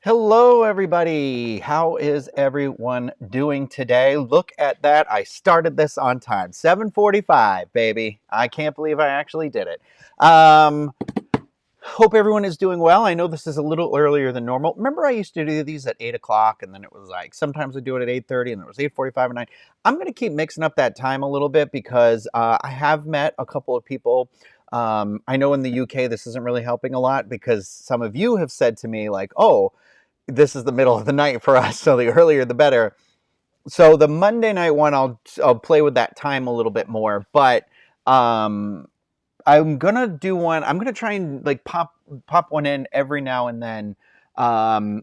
Hello, everybody. How is everyone doing today? Look at that. I started this on time. 7:45, baby. I can't believe I actually did it. Hope everyone is doing well. I know this is a little earlier than normal. Remember, I used to do these at 8 o'clock, and then it was like sometimes I do it at 8:30, and then it was 8:45 and 9. I'm going to keep mixing up that time a little bit because I have met a couple of people. I know in the UK this isn't really helping a lot because some of you have said to me, like, oh, this is the middle of the night for us, so the earlier the better. So the Monday night one, I'll play with that time a little bit more, but I'm gonna do one. I'm gonna try and like pop one in every now and then,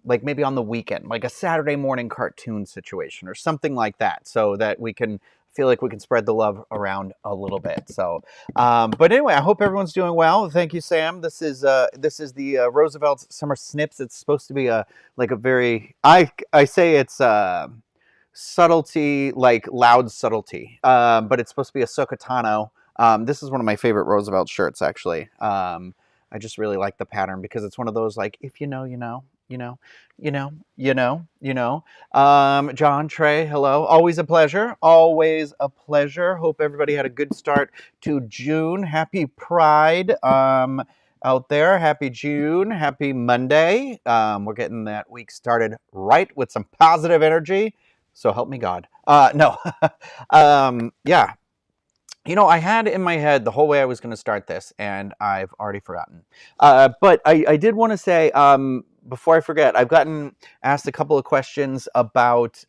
like maybe on the weekend, like a Saturday morning cartoon situation or something like that, so that we can feel like we can spread the love around a little bit. So, but anyway, I hope everyone's doing well. Thank you, Sam. This is the Roosevelt's Summer Snips. It's supposed to be a very I say it's subtlety, like loud subtlety, but it's supposed to be a Sokotano. This is one of my favorite Roosevelt shirts, actually. I just really like the pattern because it's one of those, like, if you know, you know, you know, you know, you know, you know. John, Trey, hello. Always a pleasure. Always a pleasure. Hope everybody had a good start to June. Happy Pride out there. Happy June. Happy Monday. We're getting that week started right with some positive energy. So help me God. No. Yeah. You know, I had in my head the whole way I was going to start this, and I've already forgotten. But I did want to say, before I forget, I've gotten asked a couple of questions about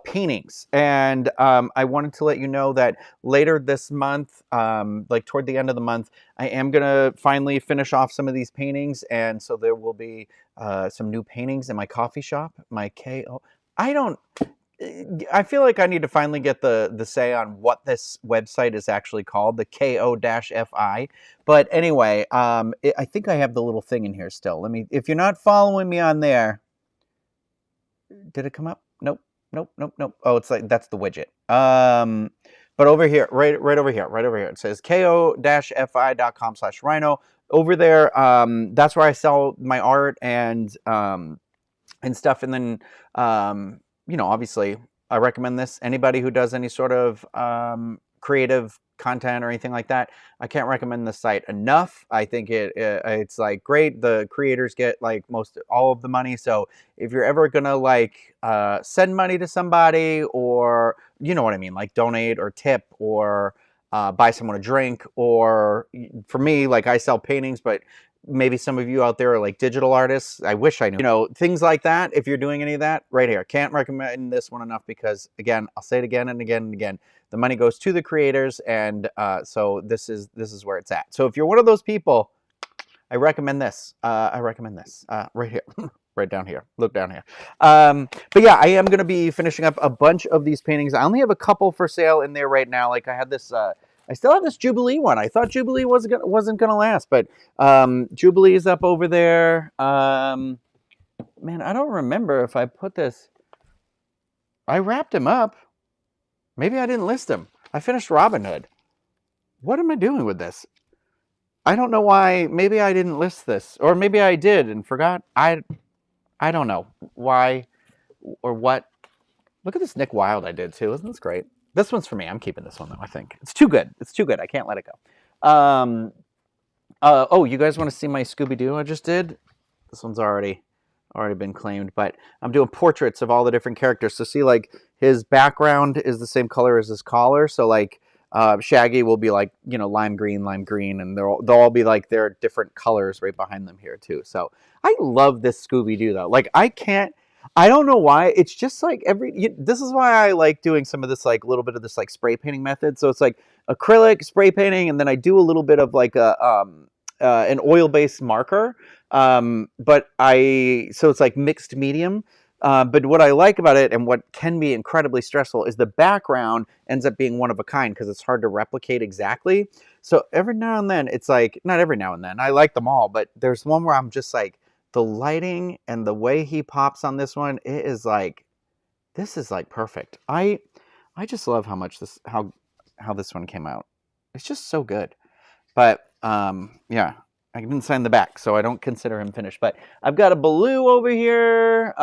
paintings, and I wanted to let you know that later this month, like toward the end of the month, I am going to finally finish off some of these paintings, and so there will be some new paintings in my coffee shop, my KO. I feel like I need to finally get the say on what this website is actually called, the KO-FI. But anyway, I think I have the little thing in here still. Let me, if you're not following me on there, did it come up? Nope, nope, nope, nope. Oh, it's like, that's the widget. But over here, right over here, it says ko-fi.com/Ryno. Over there, that's where I sell my art and stuff. And then, you know, obviously, I recommend this. Anybody who does any sort of creative content or anything like that, I can't recommend this site enough. I think it's like great. The creators get like all of the money. So if you're ever gonna like send money to somebody, or you know what I mean, like donate or tip or buy someone a drink, or for me, like I sell paintings, but maybe some of you out there are like digital artists. I wish I knew, you know, things like that. If you're doing any of that, right here. Can't recommend this one enough because, again, I'll say it again and again and again. The money goes to the creators, and so this is where it's at. So if you're one of those people, I recommend this. I recommend this right here. Right down here. Look down here. But yeah, I am going to be finishing up a bunch of these paintings. I only have a couple for sale in there right now. Like I had this... I still have this Jubilee one. I thought Jubilee wasn't gonna last, but Jubilee is up over there. Man, I don't remember if I put this. I wrapped him up. Maybe I didn't list him. I finished Robin Hood. What am I doing with this? I don't know why. Maybe I didn't list this, or maybe I did and forgot. I don't know why or what. Look at this Nick Wilde I did too. Isn't this great? This one's for me. I'm keeping this one, though, I think. It's too good. It's too good. I can't let it go. Oh, you guys want to see my Scooby-Doo I just did? This one's already been claimed, but I'm doing portraits of all the different characters. So see, like, his background is the same color as his collar. So, like, Shaggy will be, like, you know, lime green, and they'll all be, like, their different colors right behind them here, too. So I love this Scooby-Doo, though. Like, I don't know why. It's just like this is why I like doing some of this, like, little bit of this, like, spray painting method. So it's like acrylic spray painting, and then I do a little bit of like an oil-based marker. So it's like mixed medium. But what I like about it, and what can be incredibly stressful, is the background ends up being one of a kind because it's hard to replicate exactly. So every now and then, it's like, not every now and then, I like them all, but there's one where I'm just like, the lighting and the way he pops on this one, it is like, this is like perfect. I just love how much how this one came out. It's just so good. But yeah, I didn't sign the back, so I don't consider him finished. But I've got a Baloo over here.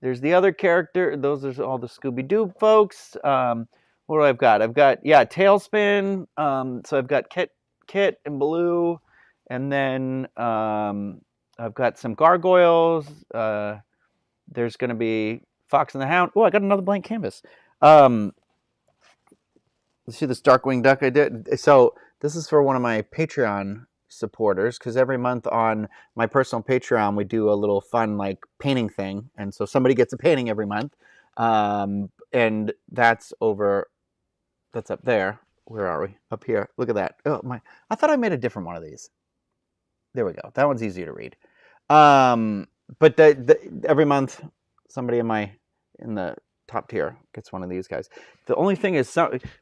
There's the other character. Those are all the Scooby-Doo folks. What do I've got? I've got, yeah, Tailspin. So I've got Kit and Baloo. And then I've got some gargoyles. There's going to be Fox and the Hound. Oh, I got another blank canvas. Let's see this Darkwing Duck I did. So this is for one of my Patreon supporters, because every month on my personal Patreon we do a little fun like painting thing, and so somebody gets a painting every month, and that's up there. Where are we? Up here. Look at that. Oh my! I thought I made a different one of these. There we go. That one's easier to read. But every month somebody in the top tier gets one of these guys. The only thing is,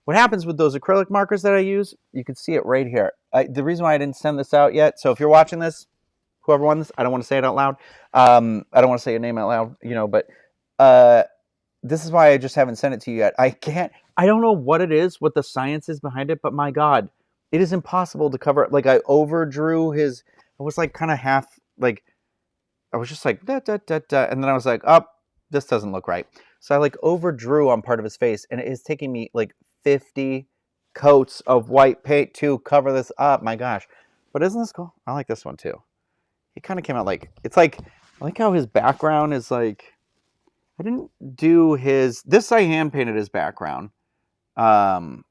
what happens with those acrylic markers that I use, you can see it right here. The reason why I didn't send this out yet, so if you're watching this, whoever won this, I don't want to say it out loud. I don't want to say your name out loud, you know, but this is why I just haven't sent it to you yet. I don't know what it is, what the science is behind it, but my God, it is impossible to cover it. Like, I overdrew it was like kind of half, like, I was just like, da, da, da, da, and then I was like, oh, this doesn't look right. So I like overdrew on part of his face, and it is taking me like 50 coats of white paint to cover this up. My gosh. But isn't this cool? I like this one too. He kind of came out like, it's like, I like how his background is like, I didn't do this I hand painted his background. But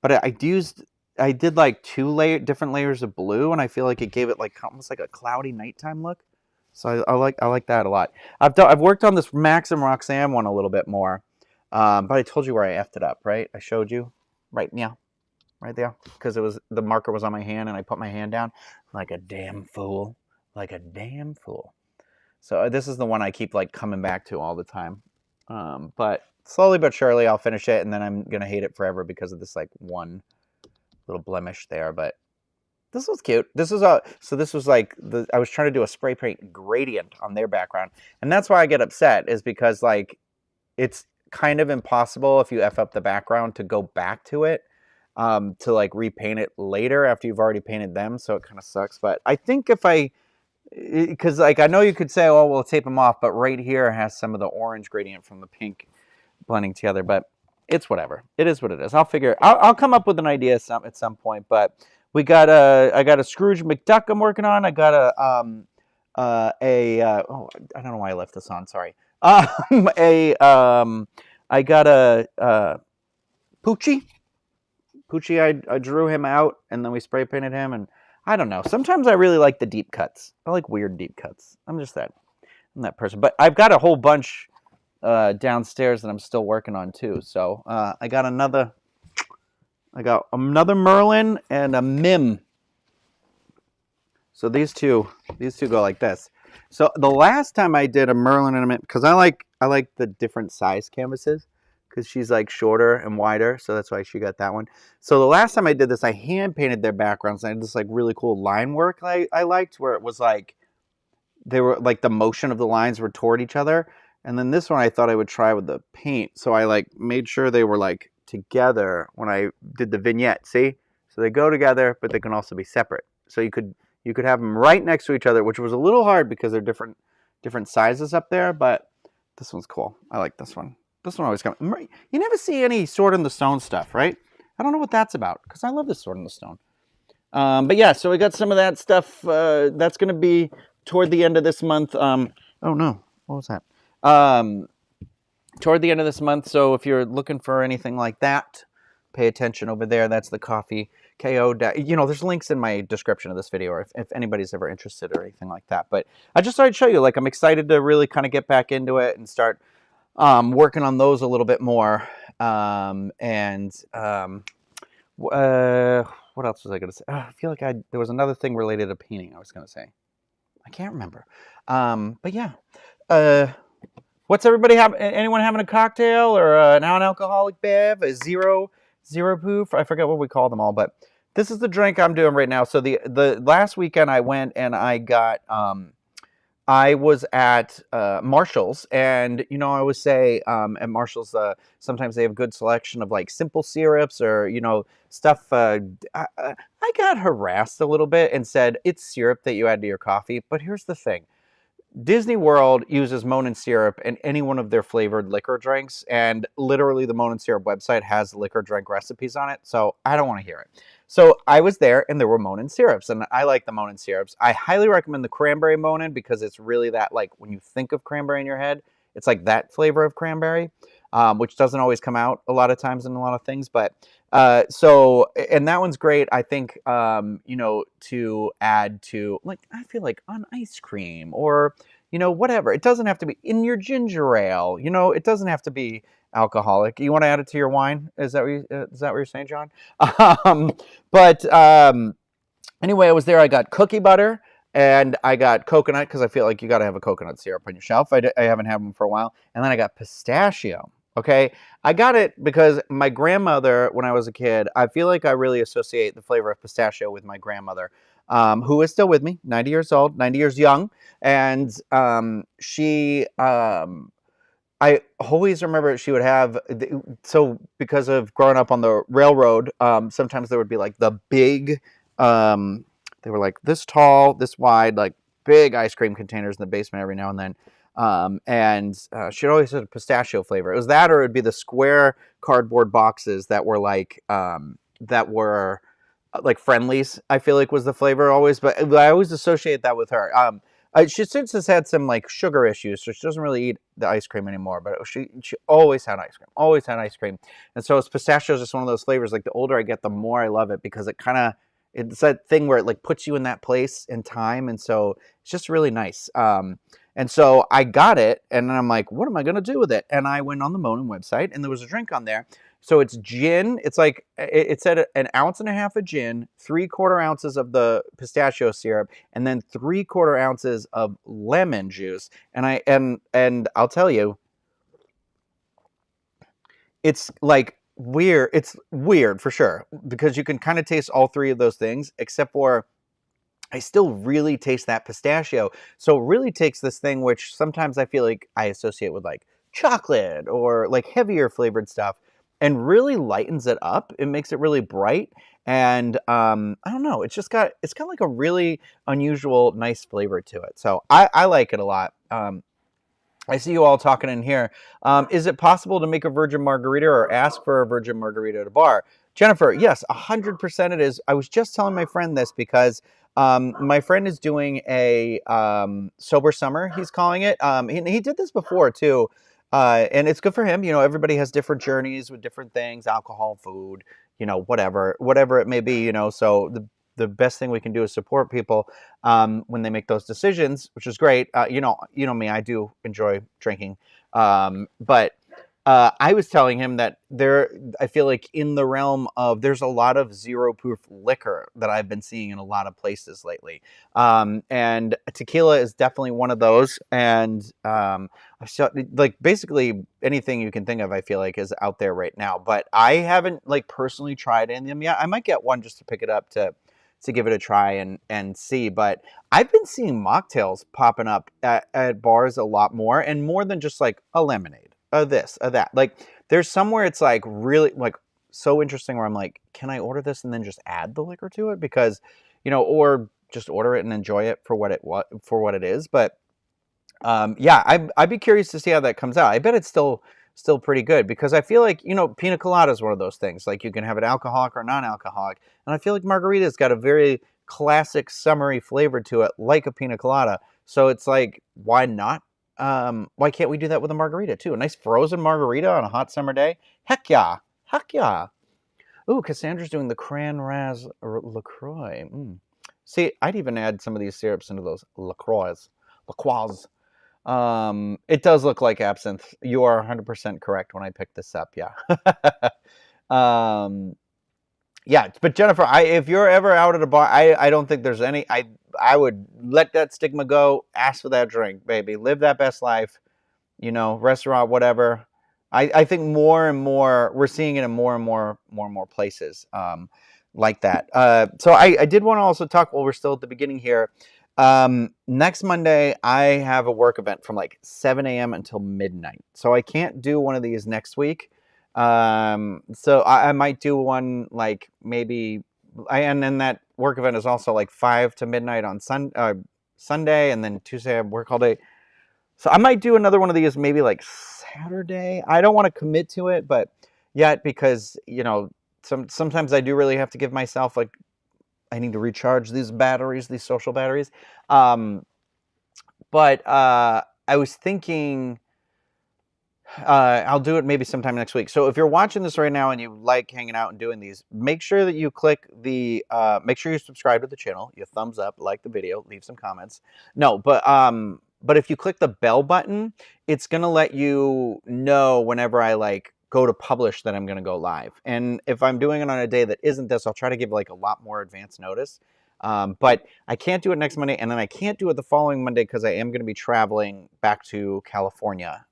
I did like different layers of blue, and I feel like it gave it like almost like a cloudy nighttime look. So I like that a lot. I've worked on this Max and Roxanne one a little bit more, but I told you where I effed it up, right? I showed you, right? Yeah, right there, because the marker was on my hand, and I put my hand down like a damn fool, like a damn fool. So this is the one I keep like coming back to all the time, but slowly but surely I'll finish it, and then I'm gonna hate it forever because of this like one little blemish there, but. This was cute. This was like I was trying to do a spray paint gradient on their background, and that's why I get upset, is because like it's kind of impossible if you F up the background to go back to it, to like repaint it later after you've already painted them. So it kind of sucks. But I think because like I know you could say, oh, we'll tape them off, but right here has some of the orange gradient from the pink blending together. But it's whatever. It is what it is. I'll come up with an idea at some point, but. I got a Scrooge McDuck I'm working on. I got I don't know why I left this on. Sorry. I got a Poochie. Poochie, I drew him out, and then we spray painted him, and I don't know. Sometimes I really like the deep cuts. I like weird deep cuts. I'm that person. But I've got a whole bunch downstairs that I'm still working on too. So I got another Merlin and a Mim. So these two go like this. So the last time I did a Merlin and a Mim, because I like the different size canvases, because she's like shorter and wider, so that's why she got that one. So the last time I did this, I hand painted their backgrounds, and I had this like really cool line work I liked, where it was like they were like the motion of the lines were toward each other. And then this one I thought I would try with the paint, so I like made sure they were like together when I did the vignette. See, so they go together, but they can also be separate. So you could have them right next to each other, which was a little hard because they're different sizes up there. But this one's cool. I like this one. This one always comes. You never see any Sword in the Stone stuff, right? I don't know what that's about, because I love this Sword in the Stone. But yeah, so we got some of that stuff. That's going to be toward the end of this month. Oh no, what was that? Toward the end of this month. So if you're looking for anything like that, pay attention over there. That's the coffee KO. There's links in my description of this video, or if anybody's ever interested or anything like that. But I just thought I'd show you, like, I'm excited to really kind of get back into it and start working on those a little bit more. What else was I going to say? I feel like there was another thing related to painting I was going to say. I can't remember. But yeah. What's everybody anyone having a cocktail or a non-alcoholic bev, a zero proof? I forget what we call them all, but this is the drink I'm doing right now. So the last weekend I went and I got I was at Marshall's, and I always say at Marshall's, sometimes they have good selection of like simple syrups or stuff. I got harassed a little bit and said it's syrup that you add to your coffee, but here's the thing: Disney World uses Monin syrup in any one of their flavored liquor drinks, and literally the Monin syrup website has liquor drink recipes on it, so I don't want to hear it. So I was there, and there were Monin syrups, and I like the Monin syrups. I highly recommend the cranberry Monin because it's really that, like, when you think of cranberry in your head, it's like that flavor of cranberry, which doesn't always come out a lot of times in a lot of things, but and that one's great. I think, to add to, like, I feel like on ice cream or, whatever. It doesn't have to be in your ginger ale. It doesn't have to be alcoholic. You want to add it to your wine? Is that what you're saying, John? Um, but anyway, I was there. I got cookie butter and I got coconut because I feel like you got to have a coconut syrup on your shelf. I haven't had one for a while. And then I got pistachio. Okay. I got it because my grandmother, when I was a kid, I feel like I really associate the flavor of pistachio with my grandmother, who is still with me, 90 years old, 90 years young. And I always remember she would have, so because of growing up on the railroad, sometimes there would be like the big, they were like this tall, this wide, like big ice cream containers in the basement every now and then. She'd always had a pistachio flavor. It was that, or it would be the square cardboard boxes that were like friendlies. I feel like was the flavor always, but I always associate that with her. She since has had some like sugar issues, so she doesn't really eat the ice cream anymore. But she always had ice cream, always had ice cream, and so pistachio is just one of those flavors. Like the older I get, the more I love it because it's that thing where it like puts you in that place in time, and so it's just really nice. And so I got it, and then I'm like, what am I gonna do with it? And I went on the Monin website, and there was a drink on there. So it's gin. It's like it said an ounce and a half of gin, 3/4 ounces of the pistachio syrup, and then 3/4 ounces of lemon juice. And I'll tell you, it's like weird. It's weird for sure because you can kind of taste all three of those things, except for I still really taste that pistachio. So it really takes this thing, which sometimes I feel like I associate with like chocolate or like heavier flavored stuff, and really lightens it up. It makes it really bright. And I don't know, it's got like a really unusual, nice flavor to it. So I like it a lot. I see you all talking in here. Is it possible to make a virgin margarita or ask for a virgin margarita at a bar? Jennifer, yes, 100% it is. I was just telling my friend this because my friend is doing a sober summer, he's calling it. He did this before too, and it's good for him. Everybody has different journeys with different things, alcohol, food, whatever it may be. So the best thing we can do is support people when they make those decisions, which is great. Me, I do enjoy drinking, but I was telling him that I feel like in the realm of, there's a lot of zero proof liquor that I've been seeing in a lot of places lately. And tequila is definitely one of those. And like basically anything you can think of, I feel like is out there right now, but I haven't like personally tried any of them yet. I might get one just to pick it up to give it a try and see. But I've been seeing mocktails popping up at bars a lot more, and more than just like a lemonade, this, that. Like there's somewhere it's like really like so interesting where I'm like, can I order this and then just add the liquor to it? Because, or just order it and enjoy it for what it is. But yeah, I'd be curious to see how that comes out. I bet it's still pretty good because I feel like, pina colada is one of those things. Like you can have it alcoholic or non-alcoholic. And I feel like margarita's got a very classic summery flavor to it, like a pina colada. So it's like, why not? Why can't we do that with a margarita too? A nice frozen margarita on a hot summer day? Heck yeah. Heck yeah. Ooh, Cassandra's doing the cran raz LaCroix. See, I'd even add some of these syrups into those LaCroix. It does look like absinthe. You are 100% correct when I picked this up. Yeah. Yeah, but Jennifer, if you're ever out at a bar, I don't think there's any, I would let that stigma go. Ask for that drink, baby. Live that best life, restaurant, whatever. I think more and more, we're seeing it in more and more places like that. So I did want to also talk, while we're still at the beginning here, Next Monday, I have a work event from like 7 a.m. until midnight. So I can't do one of these next week. So I might do one like maybe, and then that work event is also like 5 to midnight on Sunday, and then Tuesday I work all day. So I might do another one of these maybe like Saturday. I don't want to commit to it, but yet because, sometimes I do really have to give myself like I need to recharge these batteries, these social batteries. But I was thinking I'll do it maybe sometime next week. So if you're watching this right now and you like hanging out and doing these, make sure that you make sure you subscribe to the channel, you thumbs up, like the video, leave some comments. No, but if you click the bell button, it's gonna let you know whenever I like go to publish that I'm gonna go live. And if I'm doing it on a day that isn't this, I'll try to give like a lot more advance notice. But I can't do it next Monday, and then I can't do it the following Monday because I am going to be traveling back to California.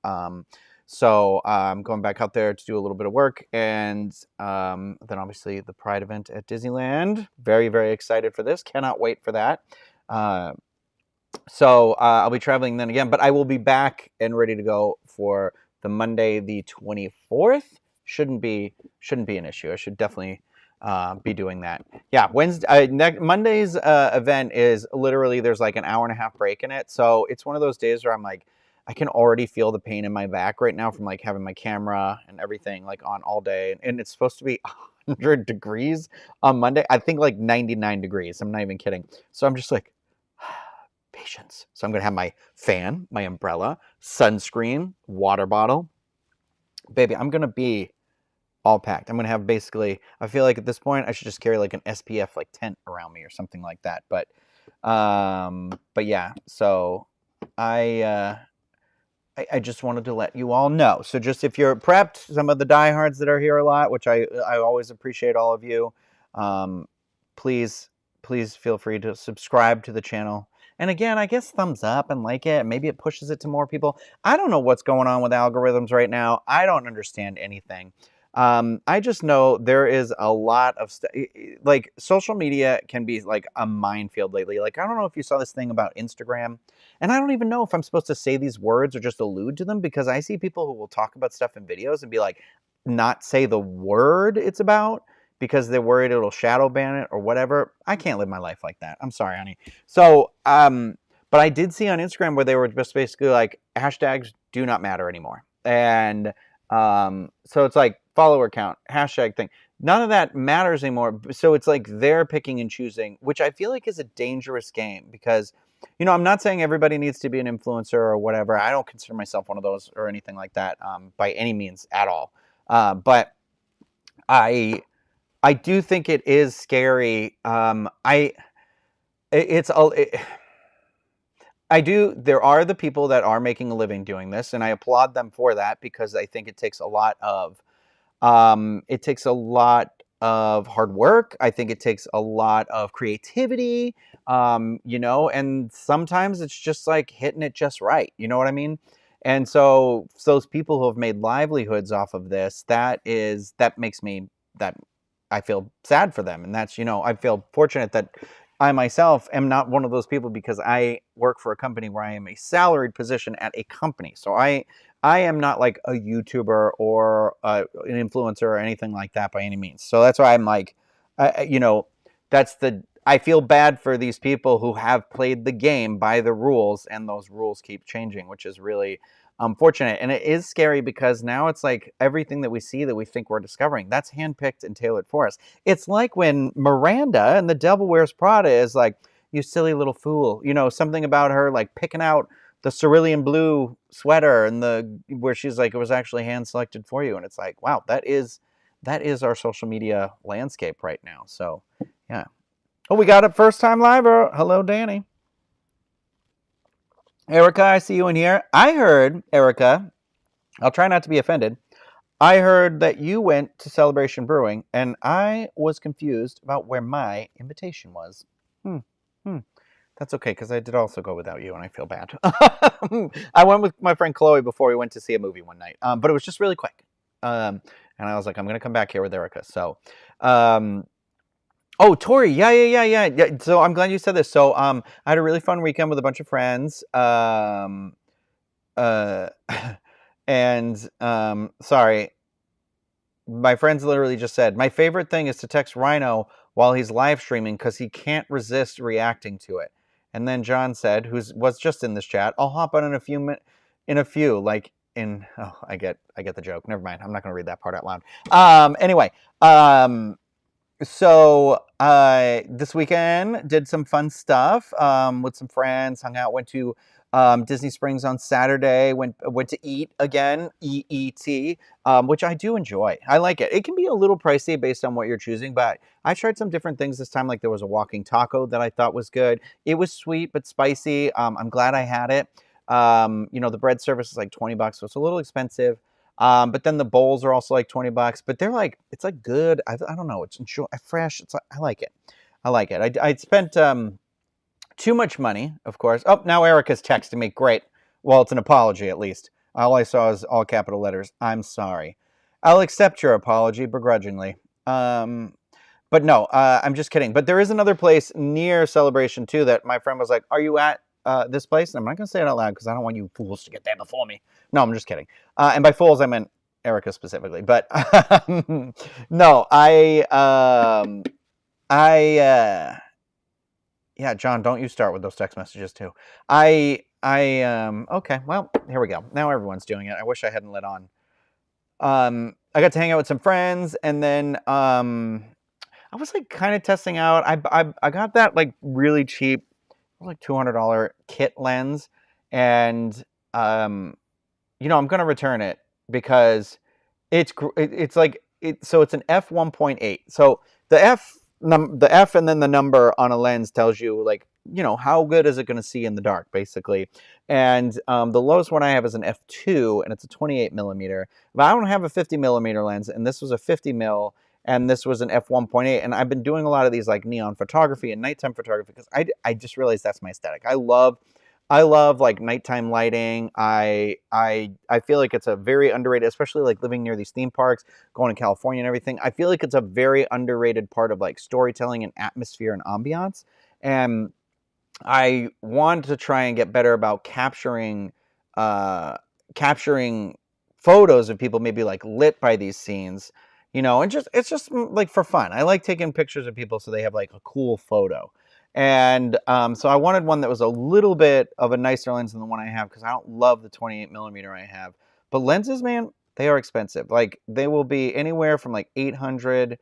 So I'm going back out there to do a little bit of work, and then obviously the Pride event at Disneyland. Very, very excited for this. Cannot wait for that. So I'll be traveling then again, but I will be back and ready to go for the Monday, the 24th. Shouldn't be an issue. I should definitely be doing that. Yeah, Monday's event is literally there's like an hour and a half break in it, so it's one of those days where I'm like, I can already feel the pain in my back right now from like having my camera and everything like on all day, and it's supposed to be 100 degrees on Monday. I think like 99 degrees. I'm not even kidding. So I'm just like, patience. So I'm gonna have my fan, my umbrella, sunscreen, water bottle. Baby, I'm gonna be all packed. I'm gonna have basically, I feel like at this point I should just carry like an SPF like tent around me or something like that. But yeah, so I just wanted to let you all know. So just if you're prepped, some of the diehards that are here a lot, which I always appreciate all of you, please feel free to subscribe to the channel. And again, I guess thumbs up and like it. Maybe it pushes it to more people. I don't know what's going on with algorithms right now. I don't understand anything. I just know there is a lot of like social media can be like a minefield lately. Like, I don't know if you saw this thing about Instagram, and I don't even know if I'm supposed to say these words or just allude to them, because I see people who will talk about stuff in videos and be like, not say the word it's about because they're worried it'll shadow ban it or whatever. I can't live my life like that. I'm sorry, honey. So, but I did see on Instagram where they were just basically like, hashtags do not matter anymore. And so it's like follower count, hashtag thing. None of that matters anymore. So it's like they're picking and choosing, which I feel like is a dangerous game because, I'm not saying everybody needs to be an influencer or whatever. I don't consider myself one of those or anything like that by any means at all. But I do think it is scary. There are the people that are making a living doing this, and I applaud them for that because I think it takes a lot of hard work. I think it takes a lot of creativity, and sometimes it's just like hitting it just right. You know what I mean? And so those people who have made livelihoods off of this, that makes me, that I feel sad for them. And that's, I feel fortunate that I myself am not one of those people because I work for a company where I am a salaried position at a company. So I am not like a YouTuber or an influencer or anything like that by any means. So that's why I'm like, I feel bad for these people who have played the game by the rules, and those rules keep changing, which is really unfortunate. And it is scary because now it's like everything that we see that we think we're discovering, that's handpicked and tailored for us. It's like when Miranda and The Devil Wears Prada is like, you silly little fool, something about her like picking out the cerulean blue sweater and where she's like, it was actually hand selected for you. And it's like, wow, that is our social media landscape right now. So yeah. Oh, we got it first time live. Hello, Danny. Erica, I see you in here. I heard, Erica, I'll try not to be offended. I heard that you went to Celebration Brewing, and I was confused about where my invitation was. That's okay, because I did also go without you, and I feel bad. I went with my friend Chloe before we went to see a movie one night, but it was just really quick. And I was like, I'm going to come back here with Erica. So, Oh, Tori, yeah. So I'm glad you said this. So I had a really fun weekend with a bunch of friends. Uh, and sorry, my friends literally just said my favorite thing is to text Ryno while he's live streaming because he can't resist reacting to it. And then John said, who was just in this chat, I'll hop on in a few like in. Oh, I get the joke. Never mind. I'm not going to read that part out loud. Anyway, so this weekend did some fun stuff with some friends, hung out, went to Disney Springs on Saturday, went to eat again, EET, which I do enjoy. I like it. It can be a little pricey based on what you're choosing, but I tried some different things this time. Like there was a walking taco that I thought was good. It was sweet but spicy. I'm glad I had it. The bread service is like $20, so it's a little expensive. But then the bowls are also like $20, but they're like, it's like good. I don't know. It's fresh. It's like, I like it. I like it. I spent too much money, of course. Oh, now Erica's texting me. Great. Well, it's an apology at least. All I saw is all capital letters. I'm sorry. I'll accept your apology begrudgingly. But no, I'm just kidding. But there is another place near Celebration too that my friend was like, "Are you at this place?" And I'm not going to say it out loud because I don't want you fools to get there before me. No, I'm just kidding. And by fools, I meant Erica specifically. But no, yeah, John, don't you start with those text messages too. Okay, well, here we go. Now everyone's doing it. I wish I hadn't let on. I got to hang out with some friends, and then I was like kind of testing out. I got that like really cheap, like $200 kit lens, and I'm gonna return it because it's like so it's an f1.8. So the F and then the number on a lens tells you like how good is it going to see in the dark basically. And the lowest one I have is an f2 and it's a 28 millimeter. But I don't have a 50 millimeter lens, and this was a 50 mil. And this was an f1.8, and I've been doing a lot of these like neon photography and nighttime photography because I just realized that's my aesthetic. I love like nighttime lighting. I feel like it's a very underrated, especially like living near these theme parks, going to California and everything. I feel like it's a very underrated part of like storytelling and atmosphere and ambiance. And I want to try and get better about capturing photos of people maybe like lit by these scenes, and it's just like for fun. I like taking pictures of people so they have like a cool photo. And so I wanted one that was a little bit of a nicer lens than the one I have because I don't love the 28 millimeter I have. But lenses, man, they are expensive. Like they will be anywhere from like $800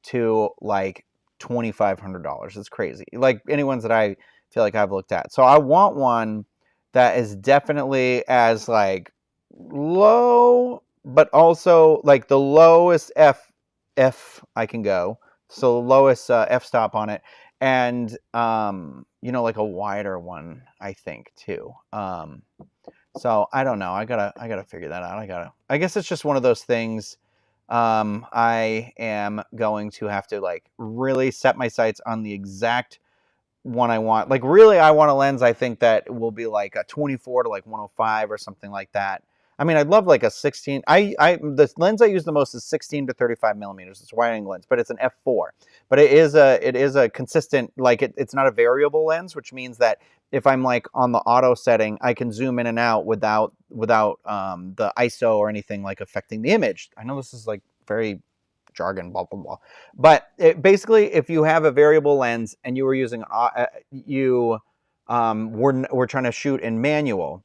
to like $2,500. It's crazy. Like any ones that I feel like I've looked at. So I want one that is definitely as like low, but also like the lowest f I can go. So the lowest f-stop on it. And like a wider one, I think too. So I don't know. I gotta figure that out. I guess it's just one of those things. I am going to have to like really set my sights on the exact one I want. Like really, I want a lens. I think that will be like a 24 to like 105 or something like that. I mean, I'd love like a 16. The lens I use the most is 16 to 35 millimeters. It's a wide angle lens, but it's an f4. But it is a consistent, like it's not a variable lens, which means that if I'm like on the auto setting, I can zoom in and out without the ISO or anything like affecting the image. I know this is like very jargon, blah blah blah. But basically, if you have a variable lens and you were using we're trying to shoot in manual.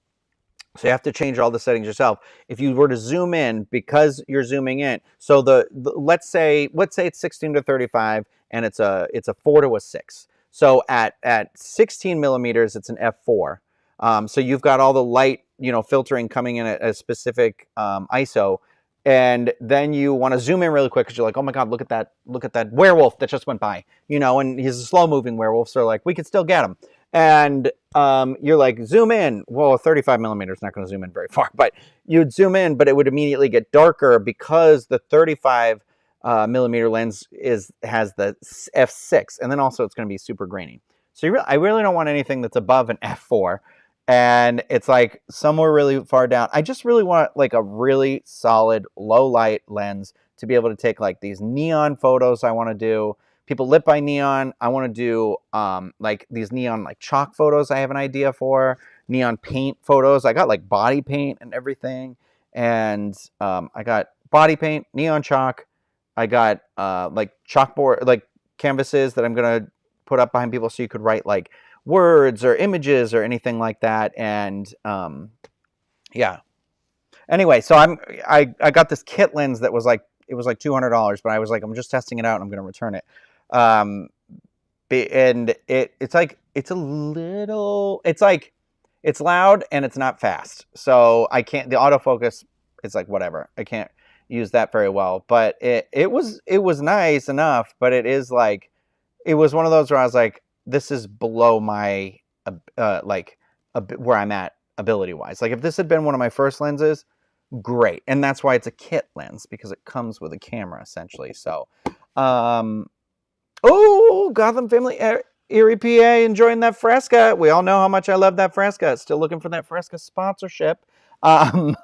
So you have to change all the settings yourself. If you were to zoom in, because you're zooming in, so let's say it's 16 to 35, and it's a 4 to a 6. So at 16 millimeters, it's an f4. So you've got all the light, filtering coming in at a specific ISO, and then you want to zoom in really quick because you're like, oh my god, look at that werewolf that just went by, and he's a slow moving werewolf, so like we could still get him. And you're like, zoom in. Well, 35 millimeters is not going to zoom in very far, but you'd zoom in, but it would immediately get darker because the 35 millimeter lens has the f6, and then also it's going to be super grainy. So I really don't want anything that's above an f4, and it's like somewhere really far down. I just really want like a really solid low light lens to be able to take like these neon photos I want to do. people lit by neon. I want to do like these neon like chalk photos. I have an idea for neon paint photos. I got like body paint and everything, and I got body paint, neon chalk. I got like chalkboard, like canvases that I'm gonna put up behind people so you could write like words or images or anything like that. And yeah. Anyway, so I got this kit lens that was like, it was like $200, but I was like, I'm just testing it out and I'm gonna return it. And it's like, it's a little, it's like, it's loud and it's not fast. So I can't, the autofocus is like whatever. I can't use that very well, but it was nice enough, but it is like, it was one of those where I was like, this is below my, like, where I'm at ability wise. Like if this had been one of my first lenses, great. And that's why it's a kit lens, because it comes with a camera essentially. So, oh, Gotham Family, Erie, PA, enjoying that Fresca. We all know how much I love that Fresca. Still looking for that Fresca sponsorship. But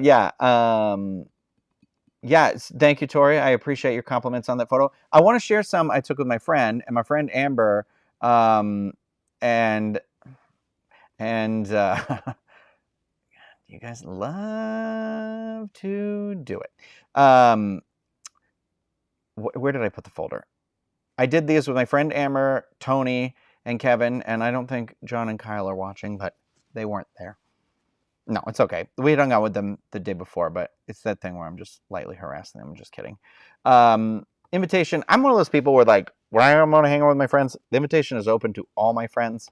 yeah, yeah, thank you, Tori. I appreciate your compliments on that photo. I want to share some I took with my friend Amber, and you guys love to do it. Where did I put the folder? I did these with my friend Amber, Tony, and Kevin, and I don't think John and Kyle are watching, but they weren't there. No, it's okay. We hung out with them the day before, but it's that thing where I'm just lightly harassing them. I'm just kidding. Invitation. I'm one of those people where like, when I'm going to hang out with my friends, the invitation is open to all my friends.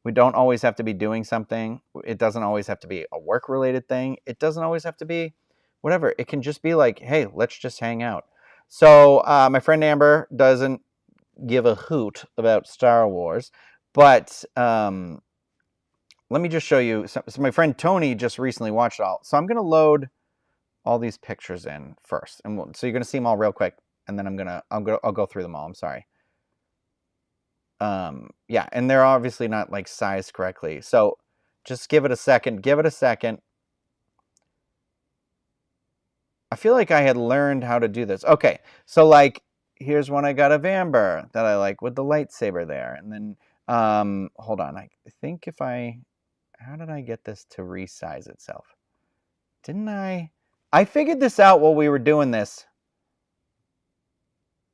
We don't always have to be doing something. It doesn't always have to be a work-related thing. It doesn't always have to be whatever. It can just be like, hey, let's just hang out. So my friend Amber doesn't give a hoot about Star Wars, but let me just show you. So my friend Tony just recently watched it all. So I'm going to load all these pictures in first. And so you're going to see them all real quick. And then I'll go through them all. I'm sorry. Yeah, and they're obviously not like sized correctly. So just give it a second. Give it a second. I feel like I had learned how to do this. Okay, so like here's one I got of Amber that I like with the lightsaber there. And then hold on. I think if how did I get this to resize itself? Didn't I? I figured this out while we were doing this.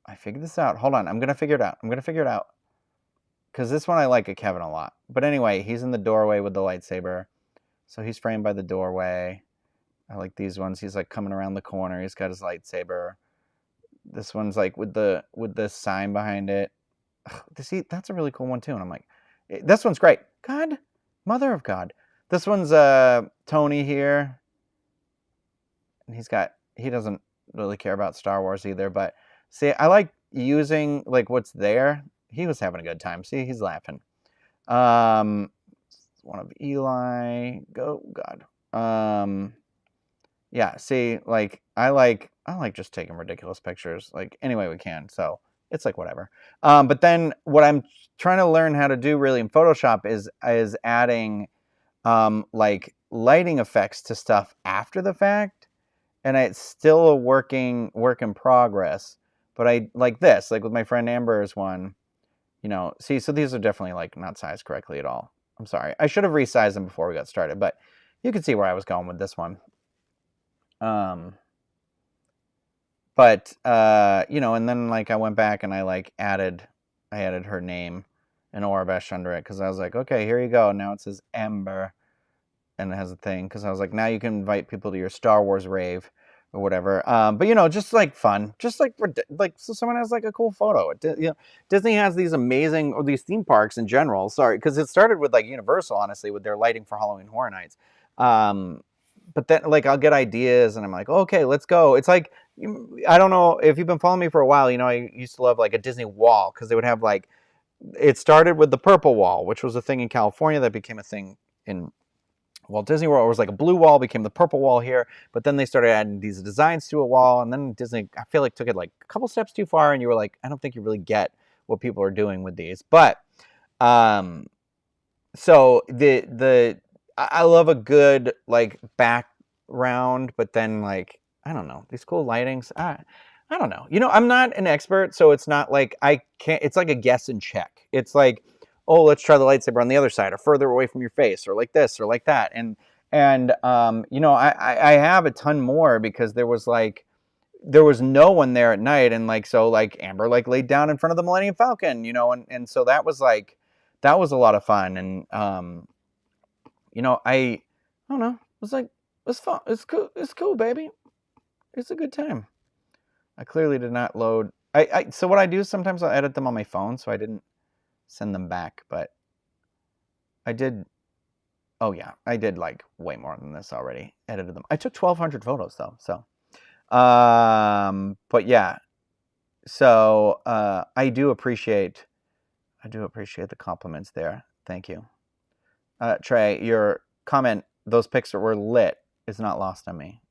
I figured this out. Hold on. I'm going to figure it out. I'm going to figure it out. Because this one I like of Kevin a lot. But anyway, he's in the doorway with the lightsaber. So he's framed by the doorway. I like these ones. He's like coming around the corner. He's got his lightsaber. This one's like with the sign behind it. See, that's a really cool one too. And I'm like, this one's great. God, mother of God. This one's Tony here. And he doesn't really care about Star Wars either. But see, I like using like what's there. He was having a good time. See, he's laughing. One of Eli. Go, God. Yeah, see, like I like just taking ridiculous pictures, like any way we can. So it's like whatever. But then what I'm trying to learn how to do really in Photoshop is adding like lighting effects to stuff after the fact, and it's still a work in progress. But I like this, like with my friend Amber's one. You know, see, so these are definitely like not sized correctly at all. I'm sorry. I should have resized them before we got started, but you can see where I was going with this one. But you know, and then like I went back and I added her name and Orbesh under it because I was like, okay, here you go. Now it says Amber, and it has a thing because I was like, now you can invite people to your Star Wars rave or whatever. But you know, just like fun, just like so someone has like a cool photo. You know, Disney has these amazing, or these theme parks in general. Sorry, because it started with like Universal, honestly, with their lighting for Halloween Horror Nights. But then like I'll get ideas and I'm like, okay, let's go. It's like, I don't know if you've been following me for a while, you know, I used to love like a Disney wall because they would have like, it started with the purple wall, which was a thing in California that became a thing in Walt Disney World. It was like a blue wall, became the purple wall here, but then they started adding these designs to a wall, and then Disney, I feel like, took it like a couple steps too far, and you were like, I don't think you really get what people are doing with these. But so I love a good like background, but then like I don't know, these cool lightings. I don't know. I'm not an expert, so it's not like I can't. It's like a guess and check. It's like, oh, let's try the lightsaber on the other side, or further away from your face, or like this, or like that. I have a ton more because there was no one there at night, and so Amber laid down in front of the Millennium Falcon, and so that was a lot of fun, and I don't know, it was it's fun, it's cool, baby, it's a good time. I clearly did not load. So what I do is sometimes I'll edit them on my phone, so I didn't send them back, but I did. Oh yeah, I did way more than this already. Edited them. I took 1,200 photos though, so. But yeah, so I do appreciate the compliments there. Thank you, Trey. Your comment, those pics were lit, is not lost on me.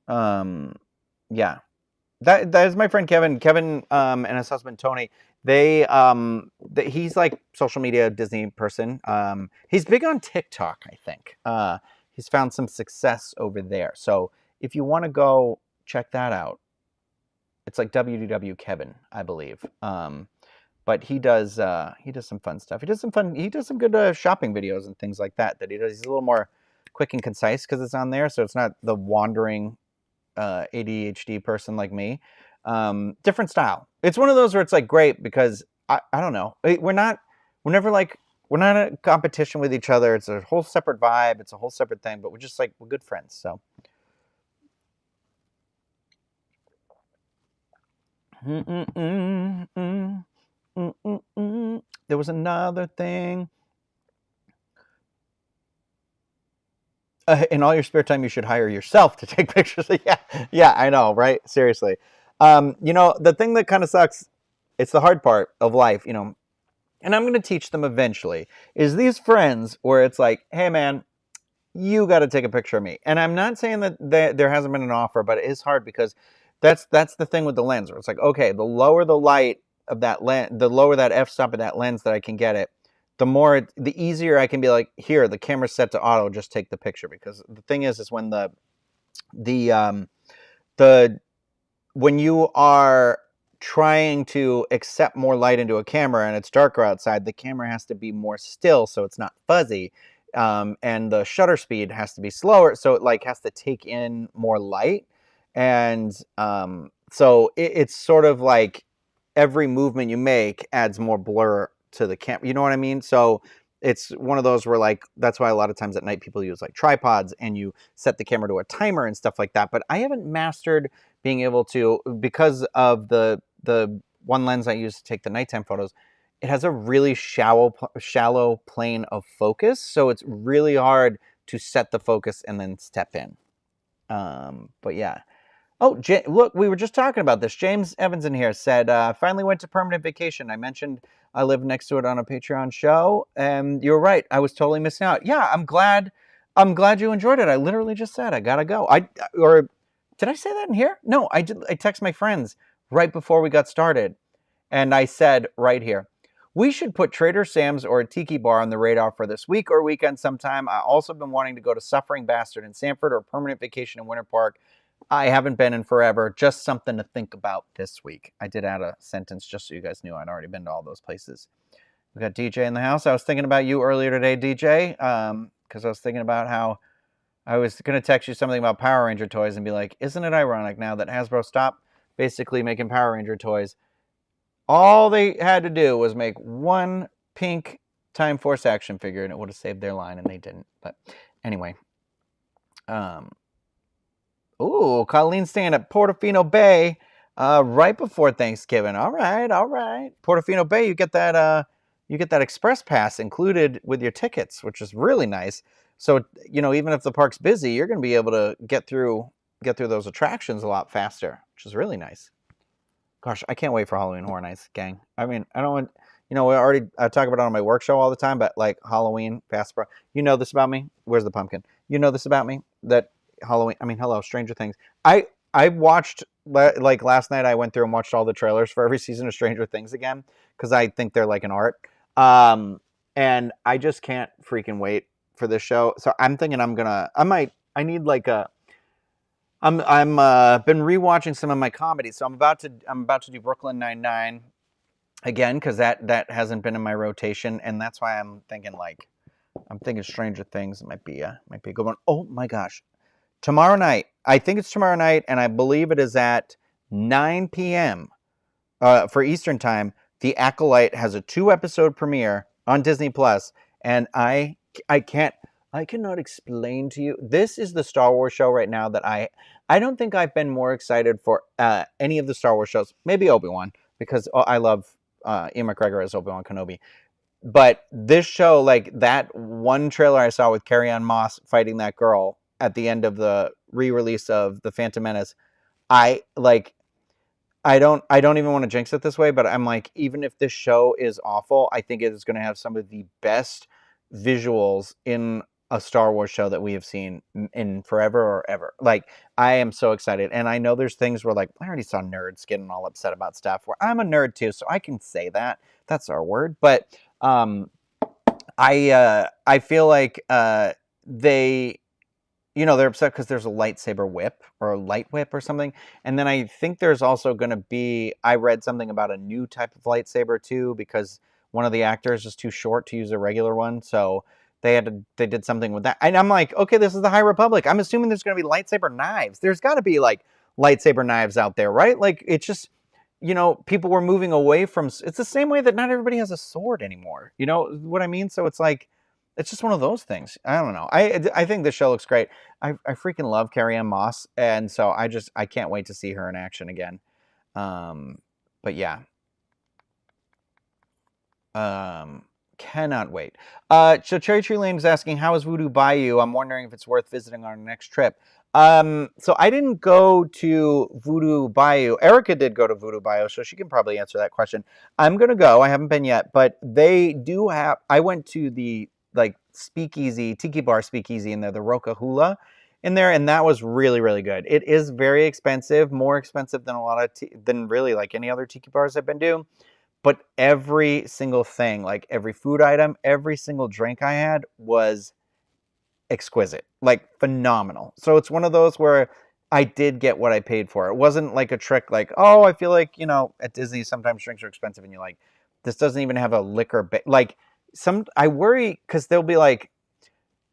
Yeah, that is my friend Kevin. Kevin and his husband Tony. He's like social media Disney person. He's big on TikTok, I think. He's found some success over there. So if you want to go check that out, it's like WDW Kevin, I believe. But he does some fun stuff. He does some good shopping videos and things like that he does. He's a little more quick and concise because it's on there, so it's not the wandering ADHD person like me. Different style. It's one of those where it's great because I don't know. We're not a competition with each other. It's a whole separate vibe. It's a whole separate thing, but we're just we're good friends. So. There was another thing. In all your spare time, you should hire yourself to take pictures. Yeah, I know, right? Seriously. The thing that kind of sucks, it's the hard part of life, and I'm going to teach them eventually, is these friends where it's hey, man, you got to take a picture of me. And I'm not saying that there hasn't been an offer, but it is hard because that's the thing with the lens, where it's okay, the lower the light of that lens, the lower that f-stop of that lens that I can get it, the easier I can be here, the camera's set to auto, just take the picture. Because the thing is when when you are trying to accept more light into a camera and it's darker outside, the camera has to be more still so it's not fuzzy, and the shutter speed has to be slower so it has to take in more light, and so it's sort of every movement you make adds more blur to the camera, you know what I mean? So it's one of those where that's why a lot of times at night people use tripods and you set the camera to a timer and stuff like that. But I haven't mastered being able to, because of the one lens I use to take the nighttime photos, it has a really shallow plane of focus, so it's really hard to set the focus and then step in. But yeah. Oh, look, we were just talking about this. James Evans in here said, finally went to permanent vacation. I mentioned I live next to it on a Patreon show, and you're right. I was totally missing out. Yeah, I'm glad you enjoyed it. I literally just said, I gotta go. Or did I say that in here? No, I did. I text my friends right before we got started, and I said right here, we should put Trader Sam's or a tiki bar on the radar for this week or weekend sometime. I also been wanting to go to Suffering Bastard in Sanford or permanent vacation in Winter Park. I haven't been in forever. Just something to think about this week. I did add a sentence just so you guys knew I'd already been to all those places. We got DJ in the house. I was thinking about you earlier today, DJ, because I was thinking about how I was going to text you something about Power Ranger toys and be like, isn't it ironic now that Hasbro stopped basically making Power Ranger toys? All they had to do was make one pink Time Force action figure and it would have saved their line, and they didn't. But anyway. Ooh, Colleen's staying at Portofino Bay right before Thanksgiving. All right. Portofino Bay, you get that express pass included with your tickets, which is really nice. So, even if the park's busy, you're going to be able to get through those attractions a lot faster, which is really nice. Gosh, I can't wait for Halloween Horror Nights, gang. I mean, I don't want, I talk about it on my work show all the time, but Halloween, Fast, you know this about me? Where's the pumpkin? You know this about me? That Halloween, hello, Stranger Things. I watched, last night I went through and watched all the trailers for every season of Stranger Things again, because I think they're like an art. And I just can't freaking wait for this show. So I'm thinking I need I'm been rewatching some of my comedies, so I'm about to do Brooklyn Nine-Nine again because that hasn't been in my rotation, and that's why I'm thinking Stranger Things might be a good one. Oh my gosh, tomorrow night, I think it's tomorrow night, and I believe it is at 9 p.m. For Eastern time. The Acolyte has a 2-episode premiere on Disney Plus, and I can't I cannot explain to you. This is the Star Wars show right now that I don't think I've been more excited for any of the Star Wars shows. Maybe Obi-Wan because I love Ian McGregor as Obi-Wan Kenobi. But this show, like that one trailer I saw with Carrie-Anne Moss fighting that girl at the end of the re-release of The Phantom Menace, I like I don't even want to jinx it this way, but I'm like, even if this show is awful, I think it is going to have some of the best visuals in a Star Wars show that we have seen in forever or ever. Like, I am so excited. And I know there's things where, like, I already saw nerds getting all upset about stuff where I'm a nerd too, so I can say that. That's our word. But I feel like they they're upset because there's a lightsaber whip or a light whip or something. And then I think there's also going to be, I read something about a new type of lightsaber too, because one of the actors is too short to use a regular one. So they did something with that. And I'm like, okay, this is the High Republic. I'm assuming there's going to be lightsaber knives. There's got to be like lightsaber knives out there, right? Like it's just, people were moving away from, it's the same way that not everybody has a sword anymore. You know what I mean? So it's like, it's just one of those things. I don't know. I think this show looks great. I freaking love Carrie-Anne Moss, and so I can't wait to see her in action again. But yeah, cannot wait. So Cherry Tree Lane is asking, how is Voodoo Bayou? I'm wondering if it's worth visiting on our next trip. So I didn't go to Voodoo Bayou. Erica did go to Voodoo Bayou, so she can probably answer that question. I'm gonna go. I haven't been yet, but they do have. I went to the speakeasy, tiki bar speakeasy in there, the Roca Hula in there, and that was really, really good. It is very expensive, more expensive than a lot of than really like any other tiki bars I've been to. But every single thing, like every food item, every single drink I had was exquisite, like phenomenal. So it's one of those where I did get what I paid for. It wasn't like a trick like, oh, I feel like, at Disney sometimes drinks are expensive and you're like, this doesn't even have a liquor like I worry because they'll be like,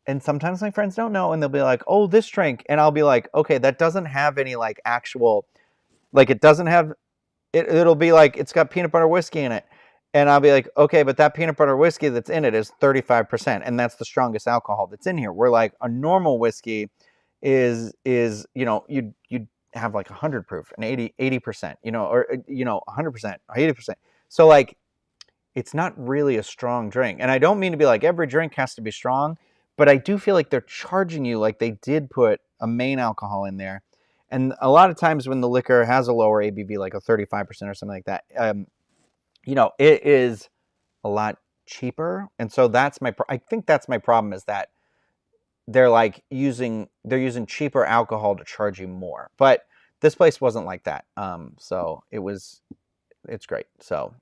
and sometimes my friends don't know and they'll be like, oh, this drink, and I'll be like, okay, that doesn't have any like actual, like it doesn't have it'll be like it's got peanut butter whiskey in it. And I'll be like, okay, but that peanut butter whiskey that's in it is 35%, and that's the strongest alcohol that's in here. Where like a normal whiskey is you'd have like 100 proof and 80%, or 100%, 80%. So like it's not really a strong drink. And I don't mean to be like every drink has to be strong, but I do feel like they're charging you like they did put a main alcohol in there. And a lot of times when the liquor has a lower ABV, like a 35% or something like that, it is a lot cheaper. And so I think that's my problem, is that they're using cheaper alcohol to charge you more. But this place wasn't like that. So it's great. So,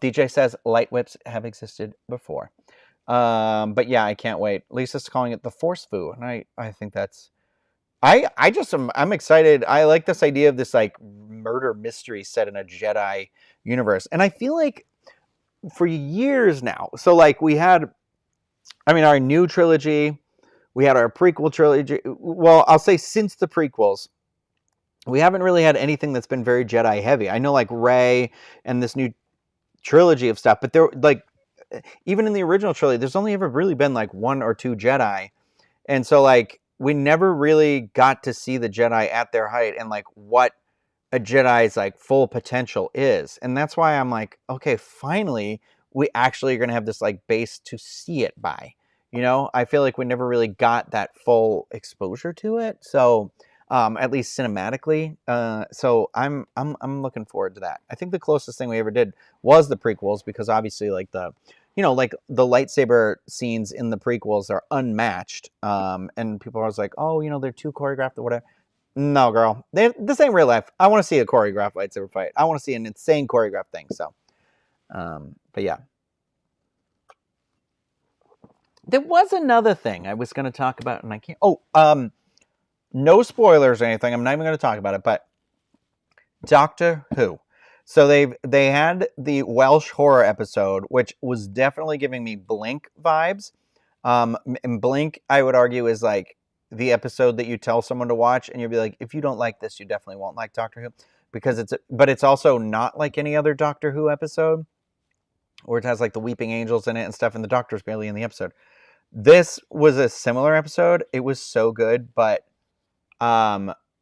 DJ says light whips have existed before. But yeah, I can't wait. Lisa's calling it the Force Foo, and I think that's. I'm excited. I like this idea of this like murder mystery set in a Jedi universe. And I feel like for years now, so like we had, our new trilogy, we had our prequel trilogy. Well, I'll say since the prequels, we haven't really had anything that's been very Jedi heavy. I know like Rey and this new trilogy of stuff, but there like even in the original trilogy, there's only ever really been like 1 or 2 Jedi. And so like we never really got to see the Jedi at their height and like what a Jedi's like full potential is. And that's why I'm like, okay, finally we actually are going to have this like base to see it by. I feel like we never really got that full exposure to it. So at least cinematically. So I'm looking forward to that. I think the closest thing we ever did was the prequels, because obviously like the lightsaber scenes in the prequels are unmatched. And people are always like, oh, they're too choreographed or whatever. No, girl, this ain't real life. I want to see a choreographed lightsaber fight. I want to see an insane choreographed thing. So, but yeah. There was another thing I was going to talk about, and I can't. no spoilers or anything. I'm not even going to talk about it, but Doctor Who. So they had the Welsh horror episode, which was definitely giving me Blink vibes. And Blink, I would argue, is like the episode that you tell someone to watch, and you'll be like, if you don't like this, you definitely won't like Doctor Who, because but it's also not like any other Doctor Who episode, where it has like the weeping angels in it and stuff, and the Doctor's barely in the episode. This was a similar episode. It was so good, but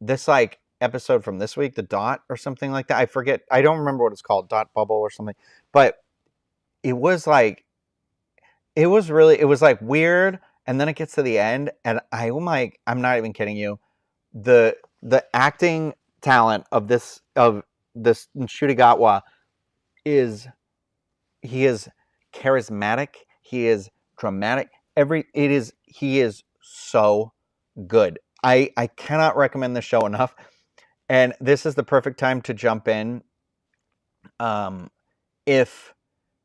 this like episode from this week, the Dot or something like that, I forget. I don't remember what it's called, Dot Bubble or something, but it was like it was like weird, and then it gets to the end, and I'm like, I'm not even kidding you, the acting talent of this Nshutigatwa is he is charismatic, he is dramatic, he is so good. I cannot recommend this show enough, and this is the perfect time to jump in if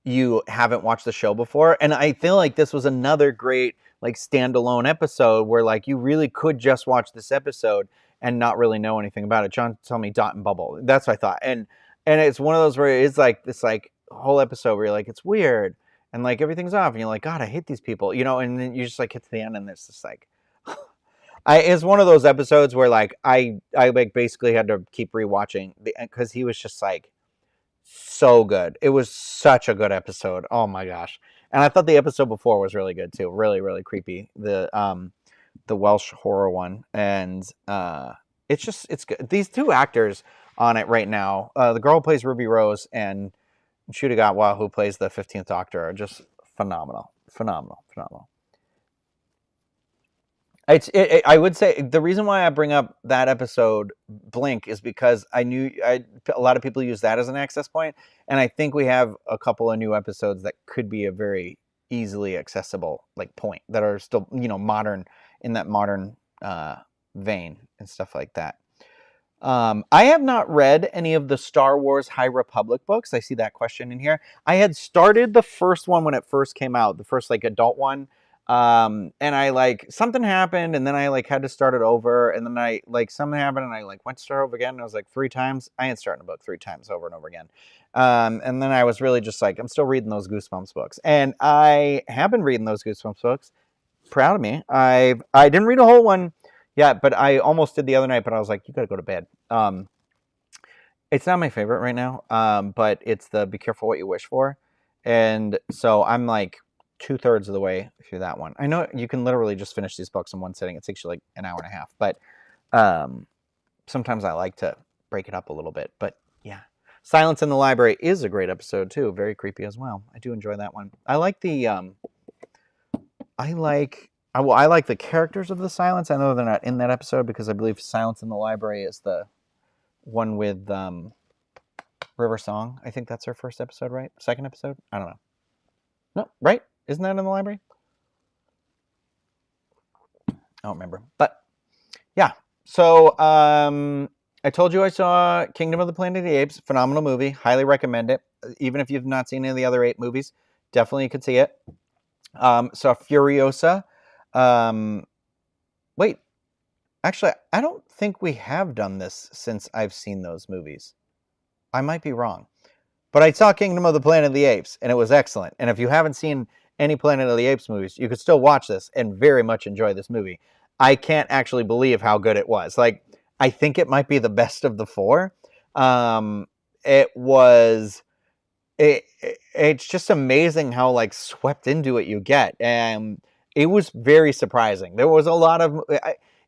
you haven't watched the show before. And I feel like this was another great like standalone episode where like you really could just watch this episode and not really know anything about it. John told me Dot and Bubble. That's what I thought. And it's one of those where it's like this like whole episode where you're like, it's weird and like everything's off and you're like, God, I hate these people, you know, and then you just like get to the end and it's just like it's one of those episodes where like I like basically had to keep rewatching because he was just like so good. It was such a good episode. Oh my gosh. And I thought the episode before was really good too. Really, really creepy. The Welsh horror one. And it's good. These two actors on it right now, the girl who plays Ruby Rose and Nshutigatwa, who plays the 15th Doctor, are just phenomenal. Phenomenal. I would say the reason why I bring up that episode, Blink, is because I knew a lot of people use that as an access point, and I think we have a couple of new episodes that could be a very easily accessible like point that are still, you know, modern in that modern vein and stuff like that. I have not read any of the Star Wars High Republic books. I see that question in here. I had started the first one when it first came out, the first like adult one. And I like something happened and then I like had to start it over, and then I like something happened and I like went to start over again, and I was like 3 times. I ain't starting a book 3 times over and over again. And then I was really just like, I'm still reading those Goosebumps books, and I have been reading those Goosebumps books. Proud of me. I didn't read a whole one yet, but I almost did the other night, but I was like, you gotta go to bed. It's not my favorite right now, but it's the Be Careful What You Wish For. And so I'm like 2/3 of the way through that one. I know you can literally just finish these books in one sitting. It takes you like an hour and a half, but sometimes I like to break it up a little bit. But yeah, Silence in the Library is a great episode too. Very creepy as well. I do enjoy that one. I like the I like the characters of the Silence. I know they're not in that episode because I believe Silence in the Library is the one with River Song. I think that's her first episode, right? Second episode? I don't know. No, right? Isn't that in the library? I don't remember. But yeah. So I told you I saw Kingdom of the Planet of the Apes. Phenomenal movie. Highly recommend it. Even if you've not seen any of the other 8 movies, definitely you could see it. Saw Furiosa. Wait. Actually, I don't think we have done this since I've seen those movies. I might be wrong. But I saw Kingdom of the Planet of the Apes, and it was excellent. And if you haven't seen any Planet of the Apes movies, you could still watch this and very much enjoy this movie. I can't actually believe how good it was. Like, I think it might be the best of the 4. It's just amazing how like swept into it you get. And it was very surprising. There was a lot of...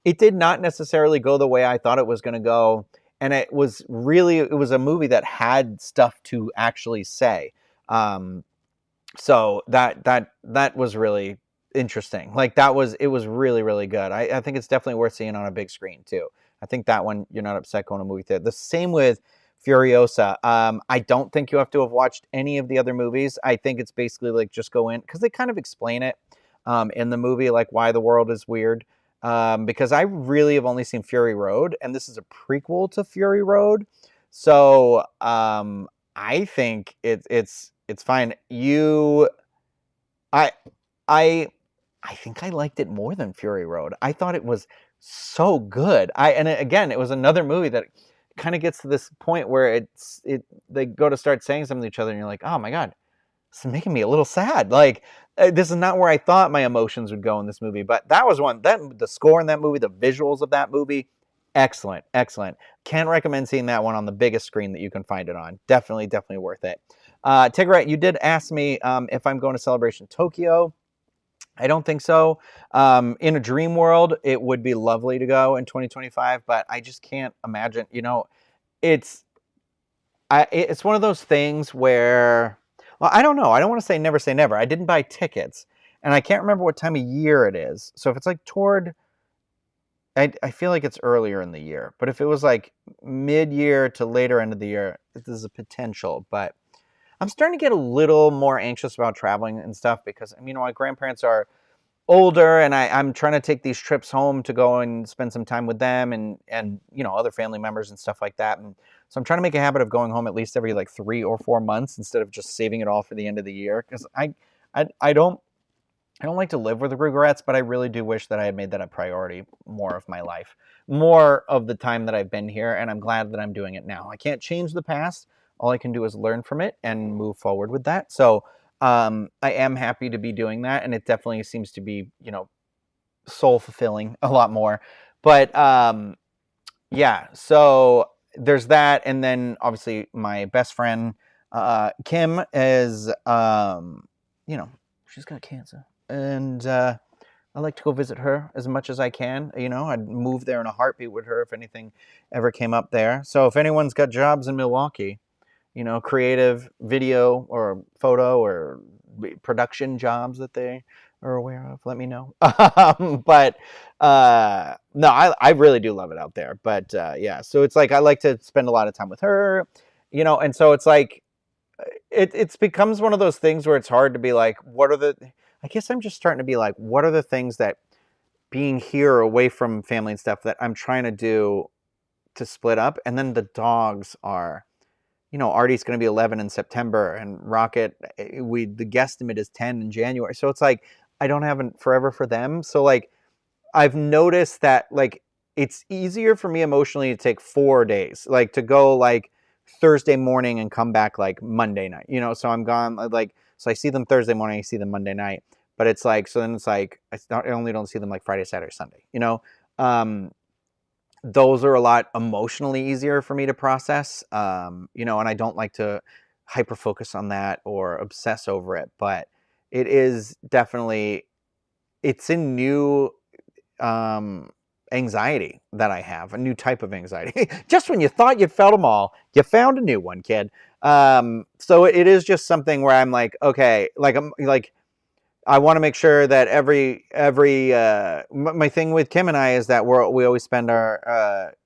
it did not necessarily go the way I thought it was going to go. And it was a movie that had stuff to actually say. So that was really interesting. Like it was really, really good. I think it's definitely worth seeing on a big screen too. I think that one, you're not upset going to movie theater. The same with Furiosa. I don't think you have to have watched any of the other movies. I think it's basically like just go in, because they kind of explain it in the movie, like why the world is weird. Because I really have only seen Fury Road, and this is a prequel to Fury Road. So I think it's fine. I think I liked it more than Fury Road. I thought it was so good. And again, it was another movie that kind of gets to this point where they go to start saying something to each other, and you're like, oh my god, this is making me a little sad. Like, this is not where I thought my emotions would go in this movie. But that was one, that the score in that movie, the visuals of that movie, excellent, excellent. Can't recommend seeing that one on the biggest screen that you can find it on. Definitely, definitely worth it. Tigret, you did ask me if I'm going to Celebration Tokyo. I don't think so. In a dream world, it would be lovely to go in 2025, but I just can't imagine. It's it's one of those things where, well, I don't know. I don't want to say never. I didn't buy tickets, and I can't remember what time of year it is. So if it's like I feel like it's earlier in the year, but if it was like mid-year to later end of the year, this is a potential. But I'm starting to get a little more anxious about traveling and stuff because, my grandparents are older, and I'm trying to take these trips home to go and spend some time with them and other family members and stuff like that. And so I'm trying to make a habit of going home at least every like 3 or 4 months instead of just saving it all for the end of the year, because I don't like to live with regrets, but I really do wish that I had made that a priority more of my life, more of the time that I've been here, and I'm glad that I'm doing it now. I can't change the past. All I can do is learn from it and move forward with that. So I am happy to be doing that, and it definitely seems to be, soul fulfilling a lot more. But yeah, so there's that, and then obviously my best friend Kim is, she's got cancer, and I like to go visit her as much as I can. I'd move there in a heartbeat with her if anything ever came up there. So if anyone's got jobs in Milwaukee, creative video or photo or production jobs that they are aware of, let me know. But no, I really do love it out there. But yeah, so it's like I like to spend a lot of time with her, and so it's like it becomes one of those things where it's hard to be like, I guess I'm just starting to be like, what are the things that being here away from family and stuff that I'm trying to do to split up? And then the dogs are, Artie's going to be 11 in September, and Rocket, the guesstimate is 10 in January. So it's like, I don't have forever for them. So like, I've noticed that like, it's easier for me emotionally to take 4 days, like to go like Thursday morning and come back like Monday night, so I'm gone. So I see them Thursday morning, I see them Monday night, but it's like, so then it's like, I only don't see them like Friday, Saturday, Sunday, those are a lot emotionally easier for me to process, and I don't like to hyper focus on that or obsess over it, but it is definitely, it's a new anxiety that I have, a new type of anxiety. Just when you thought you'd felt them all, you found a new one, kid. So it is just something where I'm like, okay, like I'm like, I want to make sure that my thing with Kim and I is that we always spend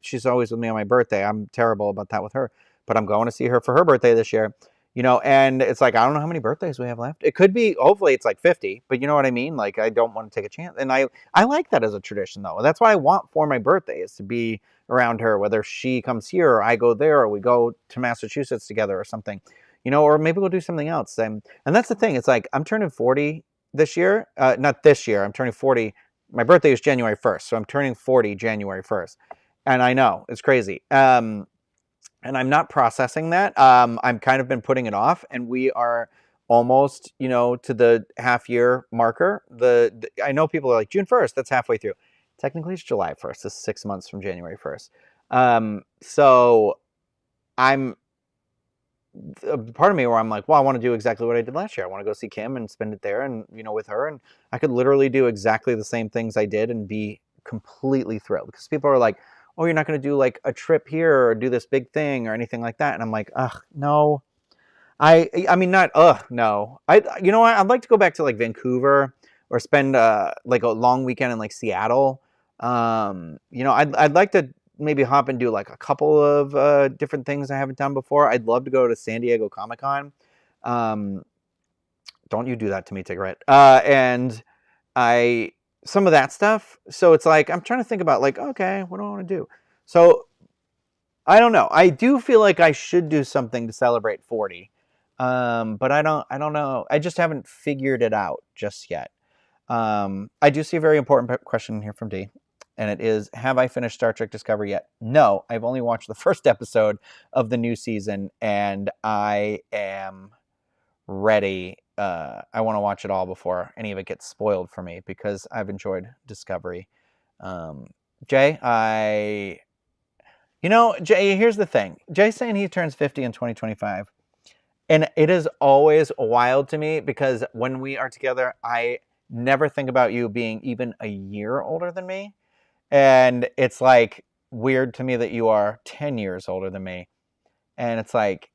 she's always with me on my birthday. I'm terrible about that with her, but I'm going to see her for her birthday this year, and it's like, I don't know how many birthdays we have left. It could be, hopefully it's like 50, but you know what I mean? Like, I don't want to take a chance. And I like that as a tradition though. That's what I want for my birthday, is to be around her, whether she comes here or I go there, or we go to Massachusetts together or something, or maybe we'll do something else. And that's the thing. It's like, I'm turning 40 this year, not this year, I'm turning 40. My birthday is January 1st, so I'm turning 40 January 1st. And I know, it's crazy. And I'm not processing that. I've kind of been putting it off, and we are almost, to the half year marker. I know people are like, June 1st, that's halfway through. Technically, it's July 1st. It's 6 months from January 1st. So I'm a part of me where I'm like, well, I want to do exactly what I did last year. I want to go see Kim and spend it there and, with her. And I could literally do exactly the same things I did and be completely thrilled, because people are like, oh, you're not going to do like a trip here or do this big thing or anything like that. And I'm like, ugh, no. I mean, not, no. I'd like to go back to like Vancouver or spend like a long weekend in like Seattle. I'd like to maybe hop and do like a couple of different things I haven't done before. I'd love to go to San Diego Comic-Con. Don't you do that to me, Tigret. And some of that stuff. So it's like, I'm trying to think about like, okay, what do I want to do? So I don't know. I do feel like I should do something to celebrate 40. But I don't know. I just haven't figured it out just yet. I do see a very important question here from D. and it is, have I finished Star Trek Discovery yet? No, I've only watched the first episode of the new season, and I am ready. I want to watch it all before any of it gets spoiled for me, because I've enjoyed Discovery. Jay, Jay, here's the thing. Jay's saying he turns 50 in 2025. And it is always wild to me, because when we are together, I never think about you being even a year older than me. And it's like weird to me that you are 10 years older than me. And it's like,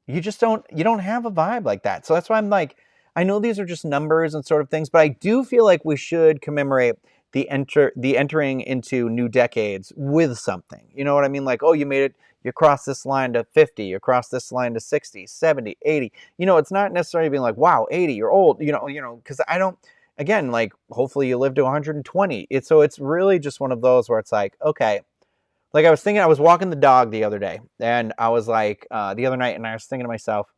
you don't have a vibe like that. So that's why I'm like, I know these are just numbers and sort of things, but I do feel like we should commemorate the entering into new decades with something. You know what I mean? Like, oh, you made it, you crossed this line to 50, you crossed this line to 60, 70, 80. It's not necessarily being like, wow, 80, you're old, because I don't, again, like, hopefully you live to 120. So it's really just one of those where it's like, okay, like I was thinking, I was walking the dog the other day, and I was like, the other night, and I was thinking to myself,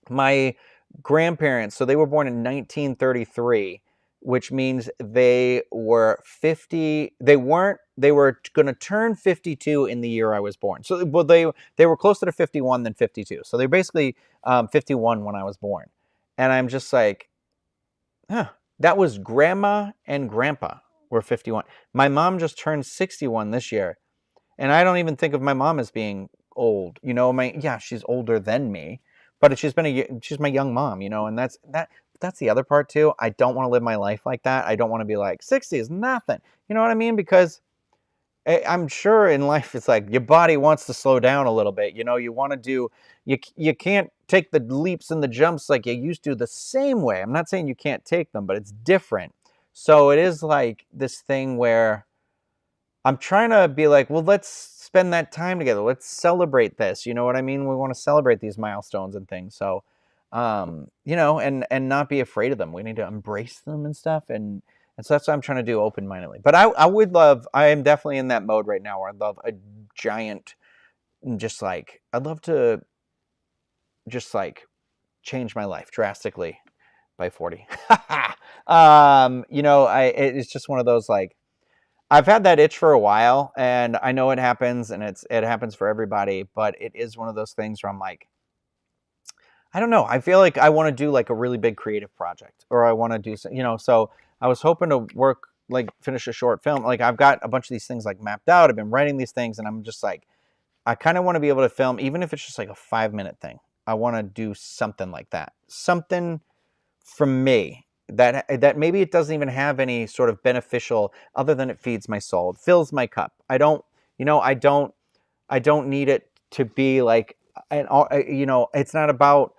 my grandparents, so they were born in 1933, which means they were 50. They were going to turn 52 in the year I was born. So, well, they were closer to 51 than 52. So they're basically 51 when I was born. And I'm just like, that was grandma and grandpa were 51. My mom just turned 61 this year. And I don't even think of my mom as being old. She's older than me, but she's my young mom, and that's the other part too. I don't want to live my life like that. I don't want to be like 60 is nothing. You know what I mean? Because I'm sure in life it's like your body wants to slow down a little bit. You want to do, you can't take the leaps and the jumps like you used to the same way. I'm not saying you can't take them, but it's different. So it is like this thing where I'm trying to be like, well, let's spend that time together. Let's celebrate this. You know what I mean? We want to celebrate these milestones and things. So, and not be afraid of them. We need to embrace them and stuff. And so that's what I'm trying to do open-mindedly. But I am definitely in that mode right now where I'd love a giant, I'd love to just like change my life drastically by 40. It's just one of those, like, I've had that itch for a while, and I know it happens, and it happens for everybody, but it is one of those things where I'm like, I don't know. I feel like I want to do like a really big creative project, or I want to do, so I was hoping to finish a short film. Like, I've got a bunch of these things like mapped out. I've been writing these things, and I'm just like, I kind of want to be able to film, even if it's just like a 5-minute thing. I want to do something like that. Something from me. That maybe it doesn't even have any sort of beneficial, other than it feeds my soul. It fills my cup. I don't need it to be like, it's not about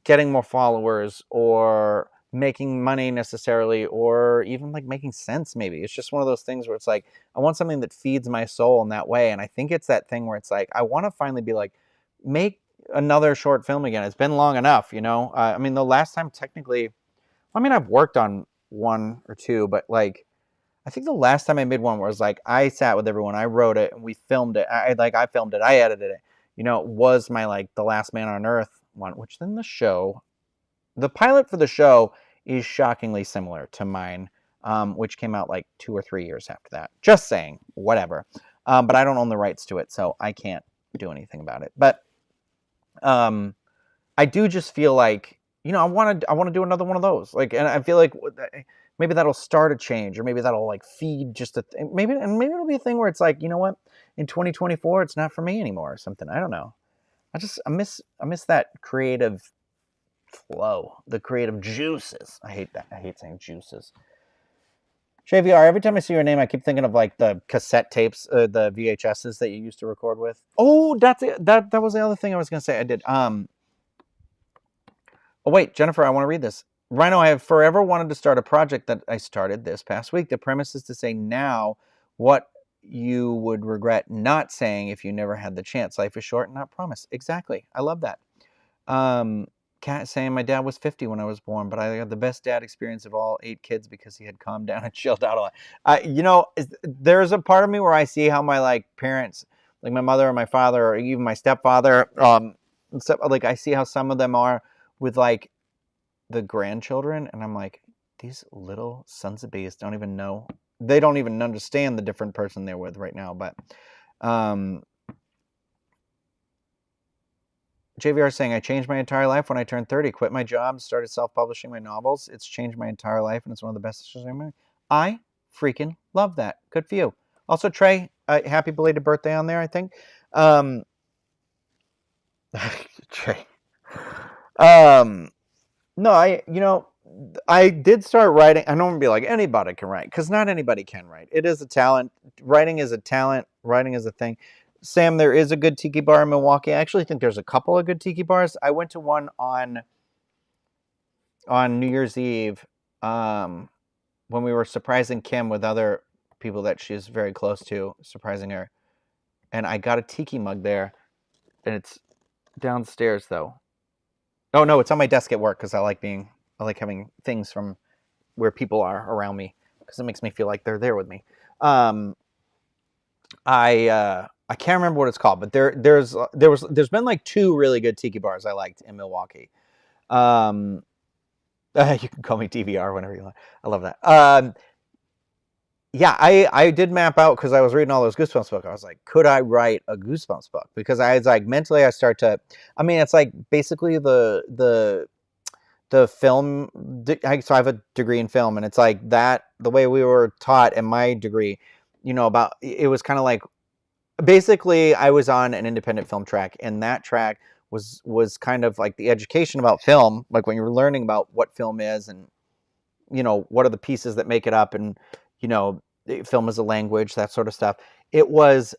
getting more followers or making money necessarily, or even like making sense. Maybe it's just one of those things where it's like, I want something that feeds my soul in that way. And I think it's that thing where it's like, I want to finally be like, make another short film again. It's been long enough, I mean, the last time technically, I've worked on one or two, but like, I think the last time I made one was like, I sat with everyone, I wrote it, and we filmed it. I filmed it, I edited it. It was my, like, The Last Man on Earth one, which then the pilot for the show is shockingly similar to mine, which came out like 2 or 3 years after that. Just saying, whatever. But I don't own the rights to it, so I can't do anything about it. But I do just feel like, I want to do another one of those. Like, and I feel like maybe that'll start a change, or maybe that'll like feed just maybe it'll be a thing where it's like, you know what, in 2024, it's not for me anymore or something. I don't know. I miss that creative flow, the creative juices. I hate that. I hate saying juices. JVR, every time I see your name, I keep thinking of like the cassette tapes, the VHSs that you used to record with. Oh, that's it. That was the other thing I was going to say. I did. Oh, wait, Jennifer, I want to read this. Ryno, I have forever wanted to start a project that I started this past week. The premise is to say now what you would regret not saying if you never had the chance. Life is short and not promised. Exactly. I love that. Kat saying my dad was 50 when I was born, but I had the best dad experience of all 8 kids because he had calmed down and chilled out a lot. There's a part of me where I see how my like parents, like my mother or my father, or even my stepfather, like I see how some of them are with like the grandchildren, and I'm like, these little sons of bees don't even know they don't even understand the different person they're with right now. But JVR saying, I changed my entire life when I turned 30, quit my job, started self-publishing my novels. It's changed my entire life, and it's one of the best decisions I made. I freaking love that. Good for you. Also, Trey, happy belated birthday on there, I think. Trey. No, I did start writing. I don't want to be like anybody can write, because not anybody can write. It is a talent. Writing is a talent. Writing is a thing. Sam, there is a good tiki bar in Milwaukee. I actually think there's a couple of good tiki bars. I went to one on New Year's Eve when we were surprising Kim with other people that she's very close to, surprising her. And I got a tiki mug there, and it's downstairs though. Oh no, it's on my desk at work because I like having things from where people are around me because it makes me feel like they're there with me. I can't remember what it's called, but there's been like 2 really good tiki bars I liked in Milwaukee. You can call me DVR whenever you want. I love that. Yeah, I did map out because I was reading all those Goosebumps books. I was like, could I write a Goosebumps book? Because I was like, mentally, I start to. I mean, it's like basically the film. So I have a degree in film, and it's like that. The way we were taught in my degree, about it was kind of like. Basically, I was on an independent film track, and that track was kind of like the education about film, like when you're learning about what film is and what are the pieces that make it up, and film as a language, that sort of stuff. It was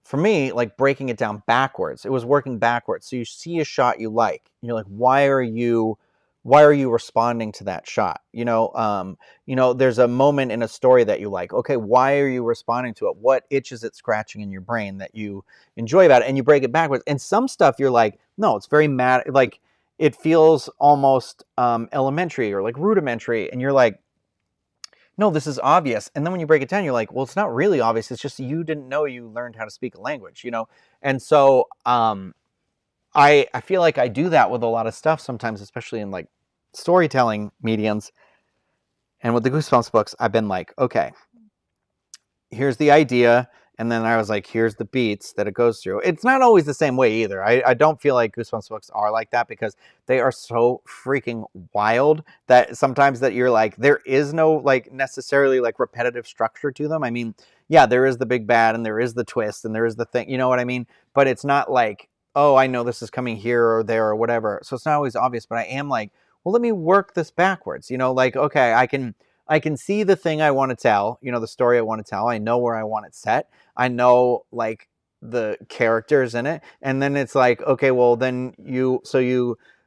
for me like breaking it down backwards. It was working backwards. So you see a shot you like, and you're like, why are you responding to that shot? There's a moment in a story that you like. Okay, why are you responding to it? What itch is it scratching in your brain that you enjoy about it? And you break it backwards. And some stuff you're like, no, it's very mad. Like it feels almost elementary or like rudimentary. And you're like, no, this is obvious. And then when you break it down, you're like, well, it's not really obvious. It's just you didn't know you learned how to speak a language, And so I feel like I do that with a lot of stuff sometimes, especially in like storytelling mediums. And with the Goosebumps books, I've been like, okay, here's the idea. And then I was like, here's the beats that it goes through. It's not always the same way either. I don't feel like Goosebumps books are like that because they are so freaking wild that sometimes that you're like, there is no like necessarily like repetitive structure to them. I mean, yeah, there is the big bad and there is the twist and there is the thing, you know what I mean? But it's not like, oh, I know this is coming here or there or whatever. So it's not always obvious, but I am like, well, let me work this backwards. Like, okay, I can see the thing I want to tell, the story I want to tell. I know where I want it set. I know like the characters in it. And then it's like, okay, well then you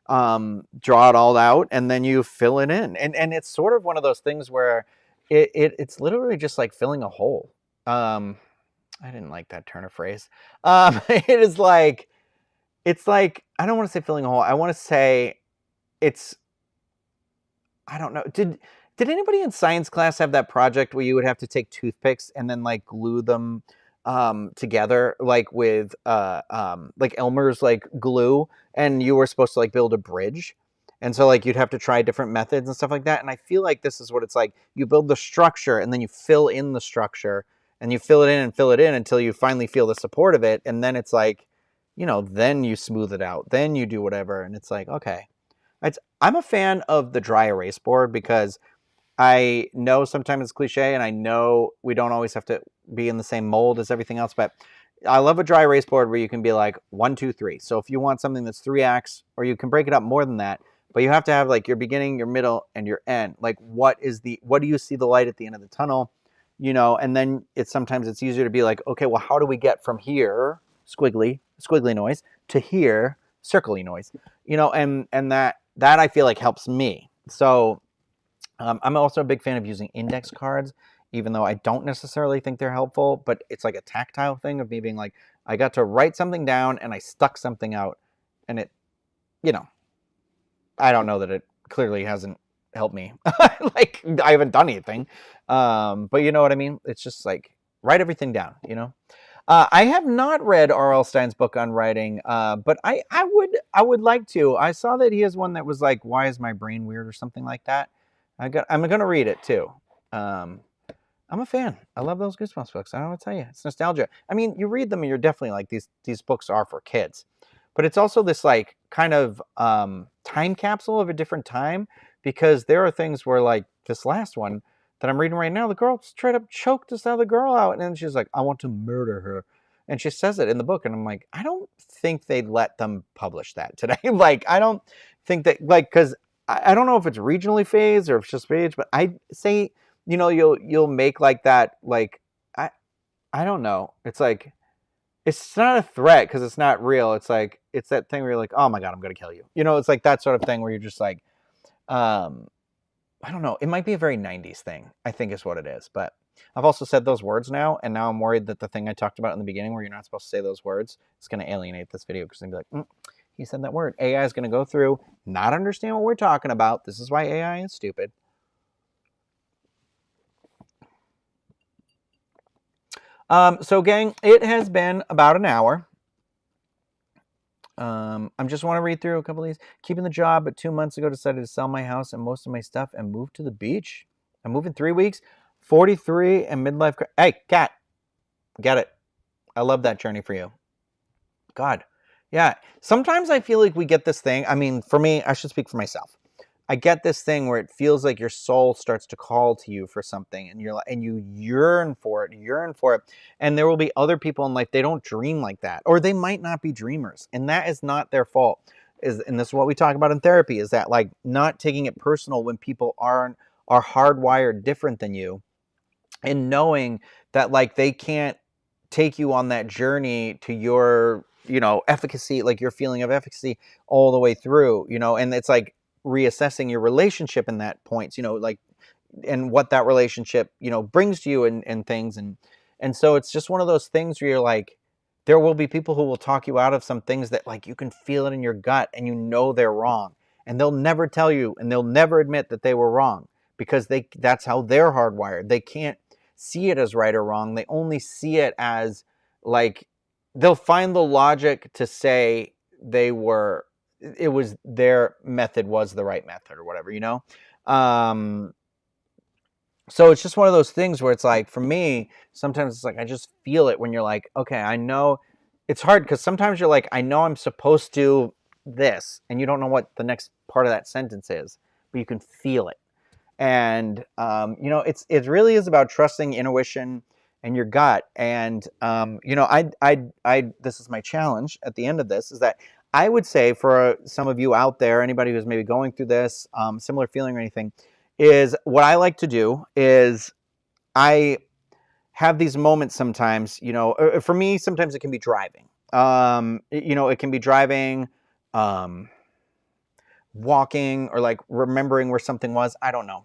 draw it all out and then you fill it in. And it's sort of one of those things where it's literally just like filling a hole. I didn't like that turn of phrase. It's like, I don't want to say filling a hole. I want to say I don't know. Did anybody in science class have that project where you would have to take toothpicks and then like glue them together, like with like Elmer's like glue, and you were supposed to like build a bridge, and so like you'd have to try different methods and stuff like that. And I feel like this is what it's like. You build the structure and then you fill in the structure and you fill it in until you finally feel the support of it, and then it's like, then you smooth it out, then you do whatever, and it's like, okay. I'm a fan of the dry erase board because I know sometimes it's cliche and I know we don't always have to be in the same mold as everything else, but I love a dry erase board where you can be like 1, 2, 3. So if you want something that's 3 acts, or you can break it up more than that, but you have to have like your beginning, your middle, and your end. Like what do you see the light at the end of the tunnel? And then sometimes it's easier to be like, okay, well, how do we get from here, squiggly noise, to here, circly noise? And that I feel like helps me. So I'm also a big fan of using index cards, even though I don't necessarily think they're helpful, but it's like a tactile thing of me being like, I got to write something down and I stuck something out, and it, I don't know that it clearly hasn't helped me. Like I haven't done anything. But you know what I mean? It's just like, write everything down, I have not read R.L. Stein's book on writing, but I would like to. I saw that he has one that was like, Why is my brain weird or something like that. I'm gonna read it too. Um, I'm a fan. I love those Goosebumps books. I don't know what to tell you. It's nostalgia. I mean, you read them and you're definitely like these books are for kids. But it's also this like kind of time capsule of a different time, because there are things where like this last one that I'm reading right now, the girl straight up choked this other girl out, and then she's like, I want to murder her. And she says it in the book, and I'm like, I don't think they'd let them publish that today. Like, I don't think that, like, because I don't know if it's regionally phased or if it's just phased, but I say, you'll make like that, like, I don't know. It's like, it's not a threat because it's not real. It's like, it's that thing where you're like, oh my God, I'm going to kill you. It's like that sort of thing where you're just like, um, I don't know. It might be a very 90s thing, I think is what it is. But I've also said those words now, and now I'm worried that the thing I talked about in the beginning where you're not supposed to say those words is going to alienate this video, because they're going to be like, he said that word. AI is going to go through, not understand what we're talking about. This is why AI is stupid. So gang, it has been about an hour. I just want to read through a couple of these. Keeping the job, but 2 months ago decided to sell my house and most of my stuff and move to the beach. I move in 3 weeks. 43 and midlife. Hey, Kat, get it. I love that journey for you. God, yeah. Sometimes I feel like we get this thing. I mean, for me, I should speak for myself. I get this thing where it feels like your soul starts to call to you for something, and you yearn for it, and there will be other people in life, they don't dream like that, or they might not be dreamers, and that is not their fault. And this is what we talk about in therapy, is that like not taking it personal when people are hardwired different than you, and knowing that like they can't take you on that journey to your efficacy, like your feeling of efficacy all the way through, and it's like reassessing your relationship in that points, like, and what that relationship, brings to you, and things. And so it's just one of those things where you're like, there will be people who will talk you out of some things that like you can feel it in your gut and they're wrong, and they'll never tell you, and they'll never admit that they were wrong, because that's how they're hardwired. They can't see it as right or wrong. They only see it as like, they'll find the logic to say it was their method was the right method or whatever, so it's just one of those things where it's like, for me, sometimes it's like, I just feel it when you're like, okay, I know. It's hard because sometimes you're like, I know I'm supposed to this, and you don't know what the next part of that sentence is, but you can feel it. And it really is about trusting intuition and your gut. And I this is my challenge at the end of this, is that I would say for some of you out there, anybody who's maybe going through this similar feeling or anything, is what I like to do is I have these moments sometimes, for me, sometimes it can be driving. It can be driving, walking, or like remembering where something was. I don't know.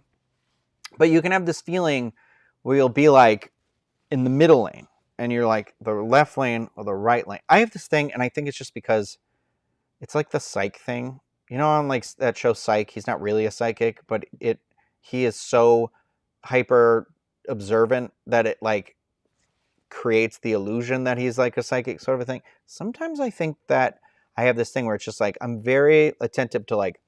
But you can have this feeling where you'll be like in the middle lane, and you're like the left lane or the right lane. I have this thing, and I think it's just because it's like the psych thing. On like that show Psych, he's not really a psychic, but he is so hyper observant that it like creates the illusion that he's like a psychic sort of a thing. Sometimes I think that I have this thing where it's just like, I'm very attentive to like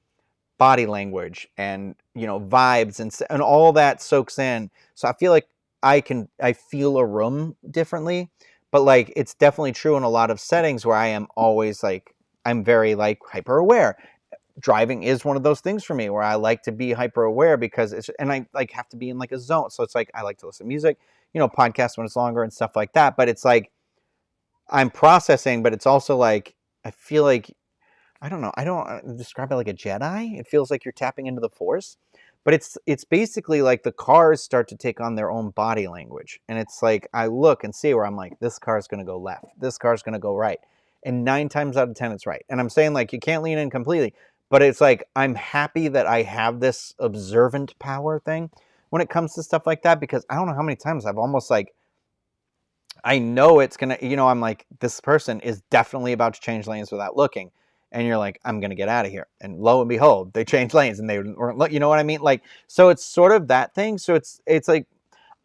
body language and vibes, and all that soaks in. So I feel like I feel a room differently, but like it's definitely true in a lot of settings where I am always like, I'm very like hyper aware. Driving is one of those things for me where I like to be hyper aware, because and I like have to be in like a zone. So it's like, I like to listen to music, podcasts when it's longer and stuff like that. But it's like, I'm processing, but it's also like, I feel like, I don't know. I don't describe it like a Jedi. It feels like you're tapping into the Force, but it's basically like the cars start to take on their own body language, and it's like I look and see where I'm like, this car's gonna go left, this car's gonna go right, and 9 times out of 10 it's right. And I'm saying like you can't lean in completely, but it's like I'm happy that I have this observant power thing when it comes to stuff like that, because I don't know how many times I've almost like, I know it's gonna, I'm like, this person is definitely about to change lanes without looking. And you're like, I'm going to get out of here. And lo and behold, they changed lanes and they weren't, you know what I mean? Like, so it's sort of that thing. So it's like,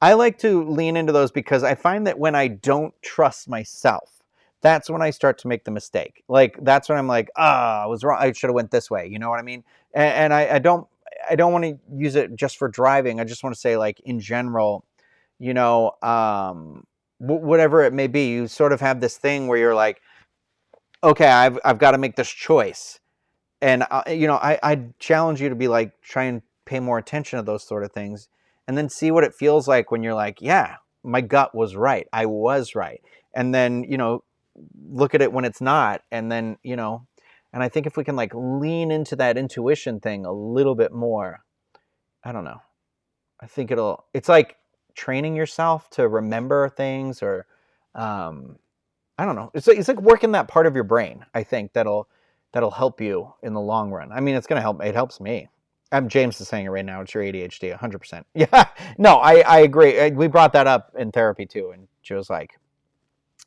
I like to lean into those, because I find that when I don't trust myself, that's when I start to make the mistake. Like, that's when I'm like, I was wrong. I should have went this way. You know what I mean? And I don't, I don't want to use it just for driving. I just want to say, like, in general, you know, whatever it may be, you sort of have this thing where you're like, okay, I've got to make this choice. And, you know, I challenge you to be like, try and pay more attention to those sort of things and then see what it feels like when you're like, yeah, my gut was right. I was right. And then, you know, look at it when it's not. And then, you know, and I think if we can like lean into that intuition thing a little bit more, I don't know. I think it's like training yourself to remember things or, I don't know. It's like working that part of your brain. I think that'll help you in the long run. I mean, it's gonna help. It helps me. James is saying it right now. It's your ADHD, 100%. Yeah. No, I agree. We brought that up in therapy too, and she was like,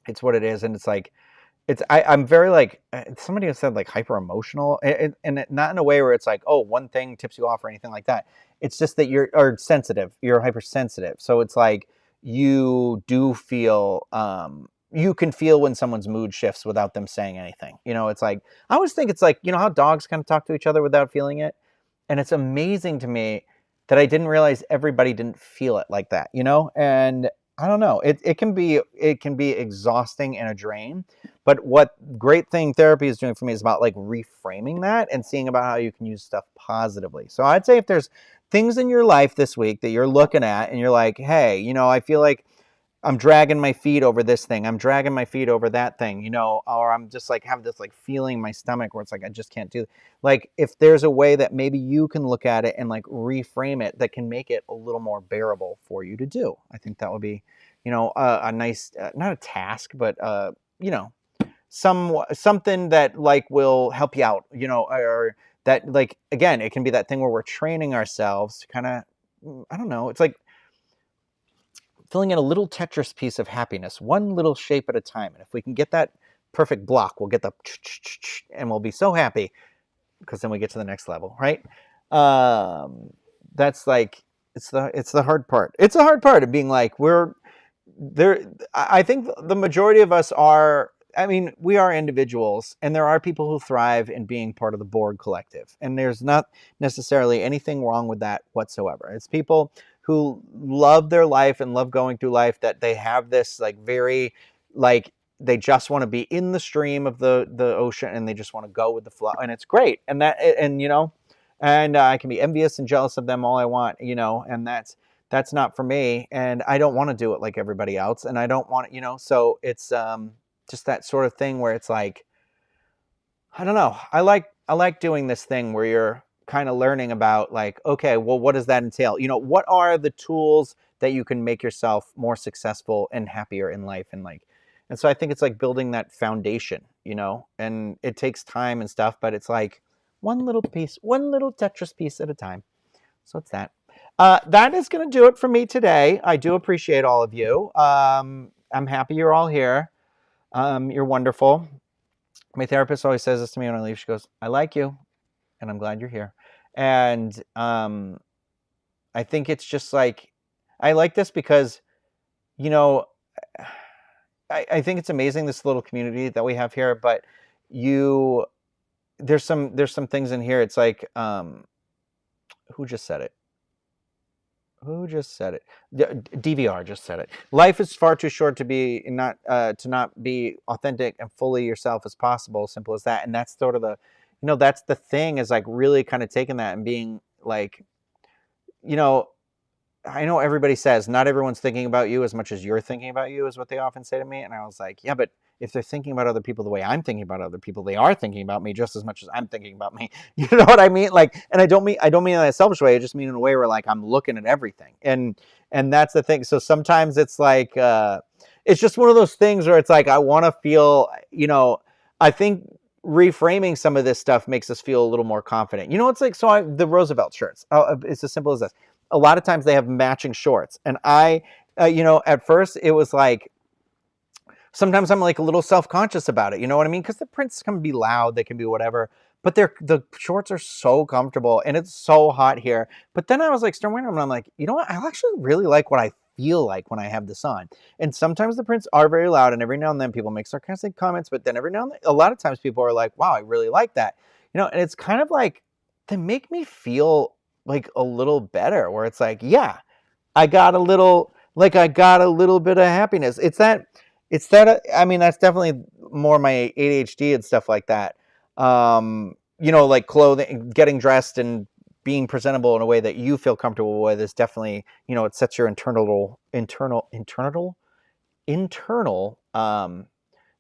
"It's what it is," and it's like, I'm very like somebody has said like hyper emotional, and not in a way where it's like, oh, one thing tips you off or anything like that. It's just that you're sensitive. You're hypersensitive, so it's like you do feel you can feel when someone's mood shifts without them saying anything. You know, it's like I always think it's like, you know how dogs kind of talk to each other without feeling it, and it's amazing to me that I didn't realize everybody didn't feel it like that. You know, and I don't know. It can be exhausting and a drain. But what great thing therapy is doing for me is about like reframing that and seeing about how you can use stuff positively. So I'd say if there's things in your life this week that you're looking at and you're like, hey, you know, I feel like I'm dragging my feet over this thing. I'm dragging my feet over that thing, you know, or I'm just like have this like feeling in my stomach where it's like I just can't do it. Like if there's a way that maybe you can look at it and like reframe it that can make it a little more bearable for you to do. I think that would be, you know, a nice not a task, but you know, something that like will help you out, you know, or that like again, it can be that thing where we're training ourselves to kind of I don't know, it's like filling in a little Tetris piece of happiness, one little shape at a time. And if we can get that perfect block, we'll get the and we'll be so happy because then we get to the next level, right? That's like it's the hard part. It's a hard part of being like we're there. I think the majority of us are. I mean, we are individuals, and there are people who thrive in being part of the Borg collective, and there's not necessarily anything wrong with that whatsoever. It's people who love their life and love going through life that they have this like very like they just want to be in the stream of the ocean and they just want to go with the flow and it's great and you know and I can be envious and jealous of them all I want, you know, and that's not for me and I don't want to do it like everybody else and I don't want, you know, so it's just that sort of thing where it's like I don't know. I like doing this thing where you're kind of learning about like, okay, well, what does that entail? You know, what are the tools that you can make yourself more successful and happier in life and like, and so I think it's like building that foundation, you know, and it takes time and stuff, but it's like one little piece, one little Tetris piece at a time. So it's that. That is going to do it for me today. I do appreciate all of you. I'm happy you're all here. You're wonderful. My therapist always says this to me when I leave. She goes, I like you, and I'm glad you're here. And I think it's just like, I like this because, you know, I think it's amazing, this little community that we have here, but there's some things in here. It's like, who just said it? Who just said it? DVR just said it. Life is far too short to be to not be authentic and fully yourself as possible. Simple as that. And that's sort of the, you know, that's the thing is like really kind of taking that and being like, you know, I know everybody says not everyone's thinking about you as much as you're thinking about you is what they often say to me. And I was like, yeah, but if they're thinking about other people the way I'm thinking about other people, they are thinking about me just as much as I'm thinking about me. You know what I mean? Like, and I don't mean in a selfish way. I just mean in a way where like I'm looking at everything. And that's the thing. So sometimes it's like, it's just one of those things where it's like, I want to feel, you know, I think reframing some of this stuff makes us feel a little more confident. You know, it's like, the Roosevelt shirts, it's as simple as this. A lot of times they have matching shorts. And you know, at first it was like, sometimes I'm like a little self-conscious about it. You know what I mean? Because the prints can be loud, they can be whatever, but the shorts are so comfortable and it's so hot here. But then I was like, starting wearing them and I'm like, you know what? I actually really like what I feel like when I have this on. And sometimes the prints are very loud and every now and then people make sarcastic comments, but then every now and then, a lot of times people are like, wow, I really like that. You know, and it's kind of like, they make me feel like a little better, where it's like, yeah, I got a little bit of happiness. I mean, that's definitely more my ADHD and stuff like that. Like clothing, getting dressed and being presentable in a way that you feel comfortable with is definitely, it sets your internal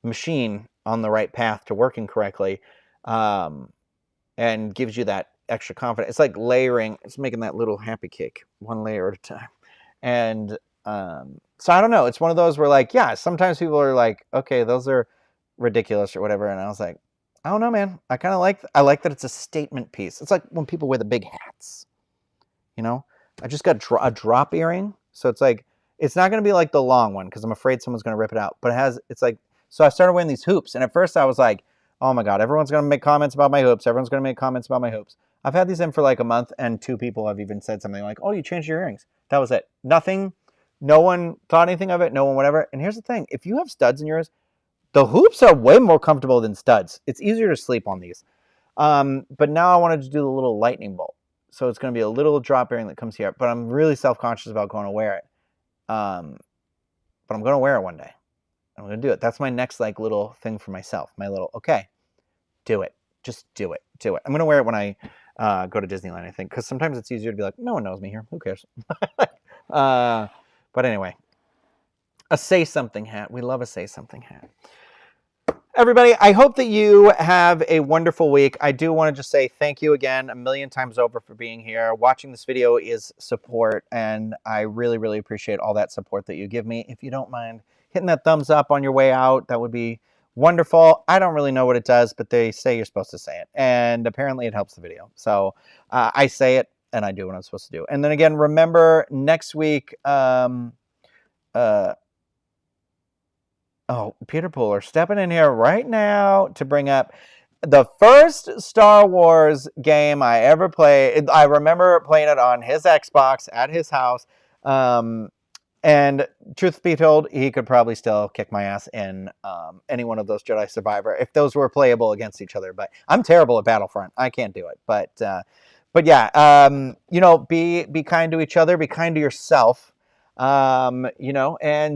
machine on the right path to working correctly, and gives you that extra confidence. It's like layering. It's making that little happy cake one layer at a time. And so I don't know. It's one of those where, like, yeah, sometimes people are like, okay, those are ridiculous or whatever. And I was like, I don't know, man. I like that it's a statement piece. It's like when people wear the big hats, I just got a drop earring. So it's like, it's not going to be like the long one because I'm afraid someone's going to rip it out. But it's like, so I started wearing these hoops. And at first I was like, oh my God, everyone's going to make comments about my hoops. Everyone's going to make comments about my hoops. I've had these in for like a month, and 2 people have even said something like, oh, you changed your earrings. That was it. Nothing. No one thought anything of it. No one, whatever. And here's the thing. If you have studs in yours, the hoops are way more comfortable than studs. It's easier to sleep on these. But now I wanted to do the little lightning bolt. So it's going to be a little drop earring that comes here. But I'm really self-conscious about going to wear it. But I'm going to wear it one day. I'm going to do it. That's my next like little thing for myself. My little, okay, do it. Just do it. Do it. I'm going to wear it when I go to Disneyland, I think. Because sometimes it's easier to be like, no one knows me here. Who cares? But anyway, a say something hat. We love a say something hat. Everybody, I hope that you have a wonderful week. I do want to just say thank you again a million times over for being here. Watching this video is support, and I really, really appreciate all that support that you give me. If you don't mind hitting that thumbs up on your way out, that would be wonderful. I don't really know what it does, but they say you're supposed to say it, and apparently it helps the video. So I say it, and I do what I'm supposed to do. And then again, remember next week, Peter Pooler stepping in here right now to bring up the first Star Wars game I ever played. I remember playing it on his Xbox at his house. And truth be told, he could probably still kick my ass in any one of those Jedi Survivor if those were playable against each other. But I'm terrible at Battlefront. I can't do it. But yeah, be kind to each other. Be kind to yourself. And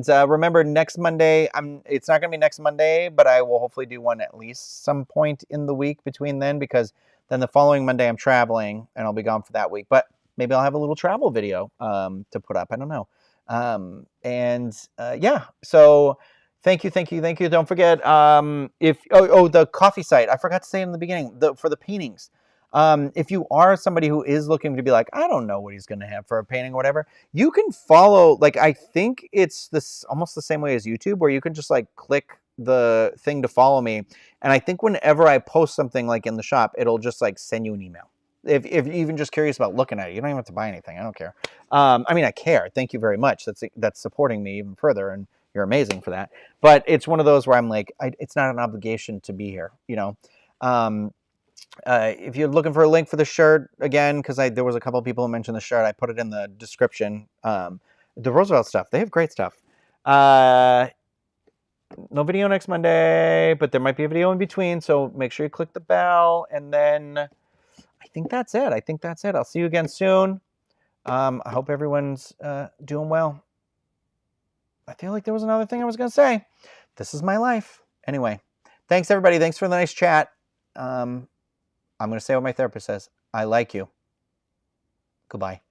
remember next Monday, it's not going to be next Monday, but I will hopefully do one at least some point in the week between then, because then the following Monday I'm traveling and I'll be gone for that week, but maybe I'll have a little travel video, to put up. I don't know. Yeah, so thank you. Don't forget, the coffee site, I forgot to say in the beginning, for the paintings. If you are somebody who is looking to be like, I don't know what he's going to have for a painting or whatever, you can follow, like, I think it's this almost the same way as YouTube, where you can just like click the thing to follow me. And I think whenever I post something like in the shop, it'll just like send you an email. If you're even just curious about looking at it, you don't even have to buy anything. I don't care. I mean, I care. Thank you very much. That's supporting me even further, and you're amazing for that. But it's one of those where I'm like, it's not an obligation to be here, if you're looking for a link for the shirt, again, because there was a couple of people who mentioned the shirt, I put it in the description. The Roosevelt stuff, they have great stuff. No video next Monday, but there might be a video in between, so make sure you click the bell. And then I think that's it. I'll see you again soon. I hope everyone's doing well. I feel like there was another thing I was going to say. This is my life. Anyway, thanks, everybody. Thanks for the nice chat. I'm going to say what my therapist says. I like you. Goodbye.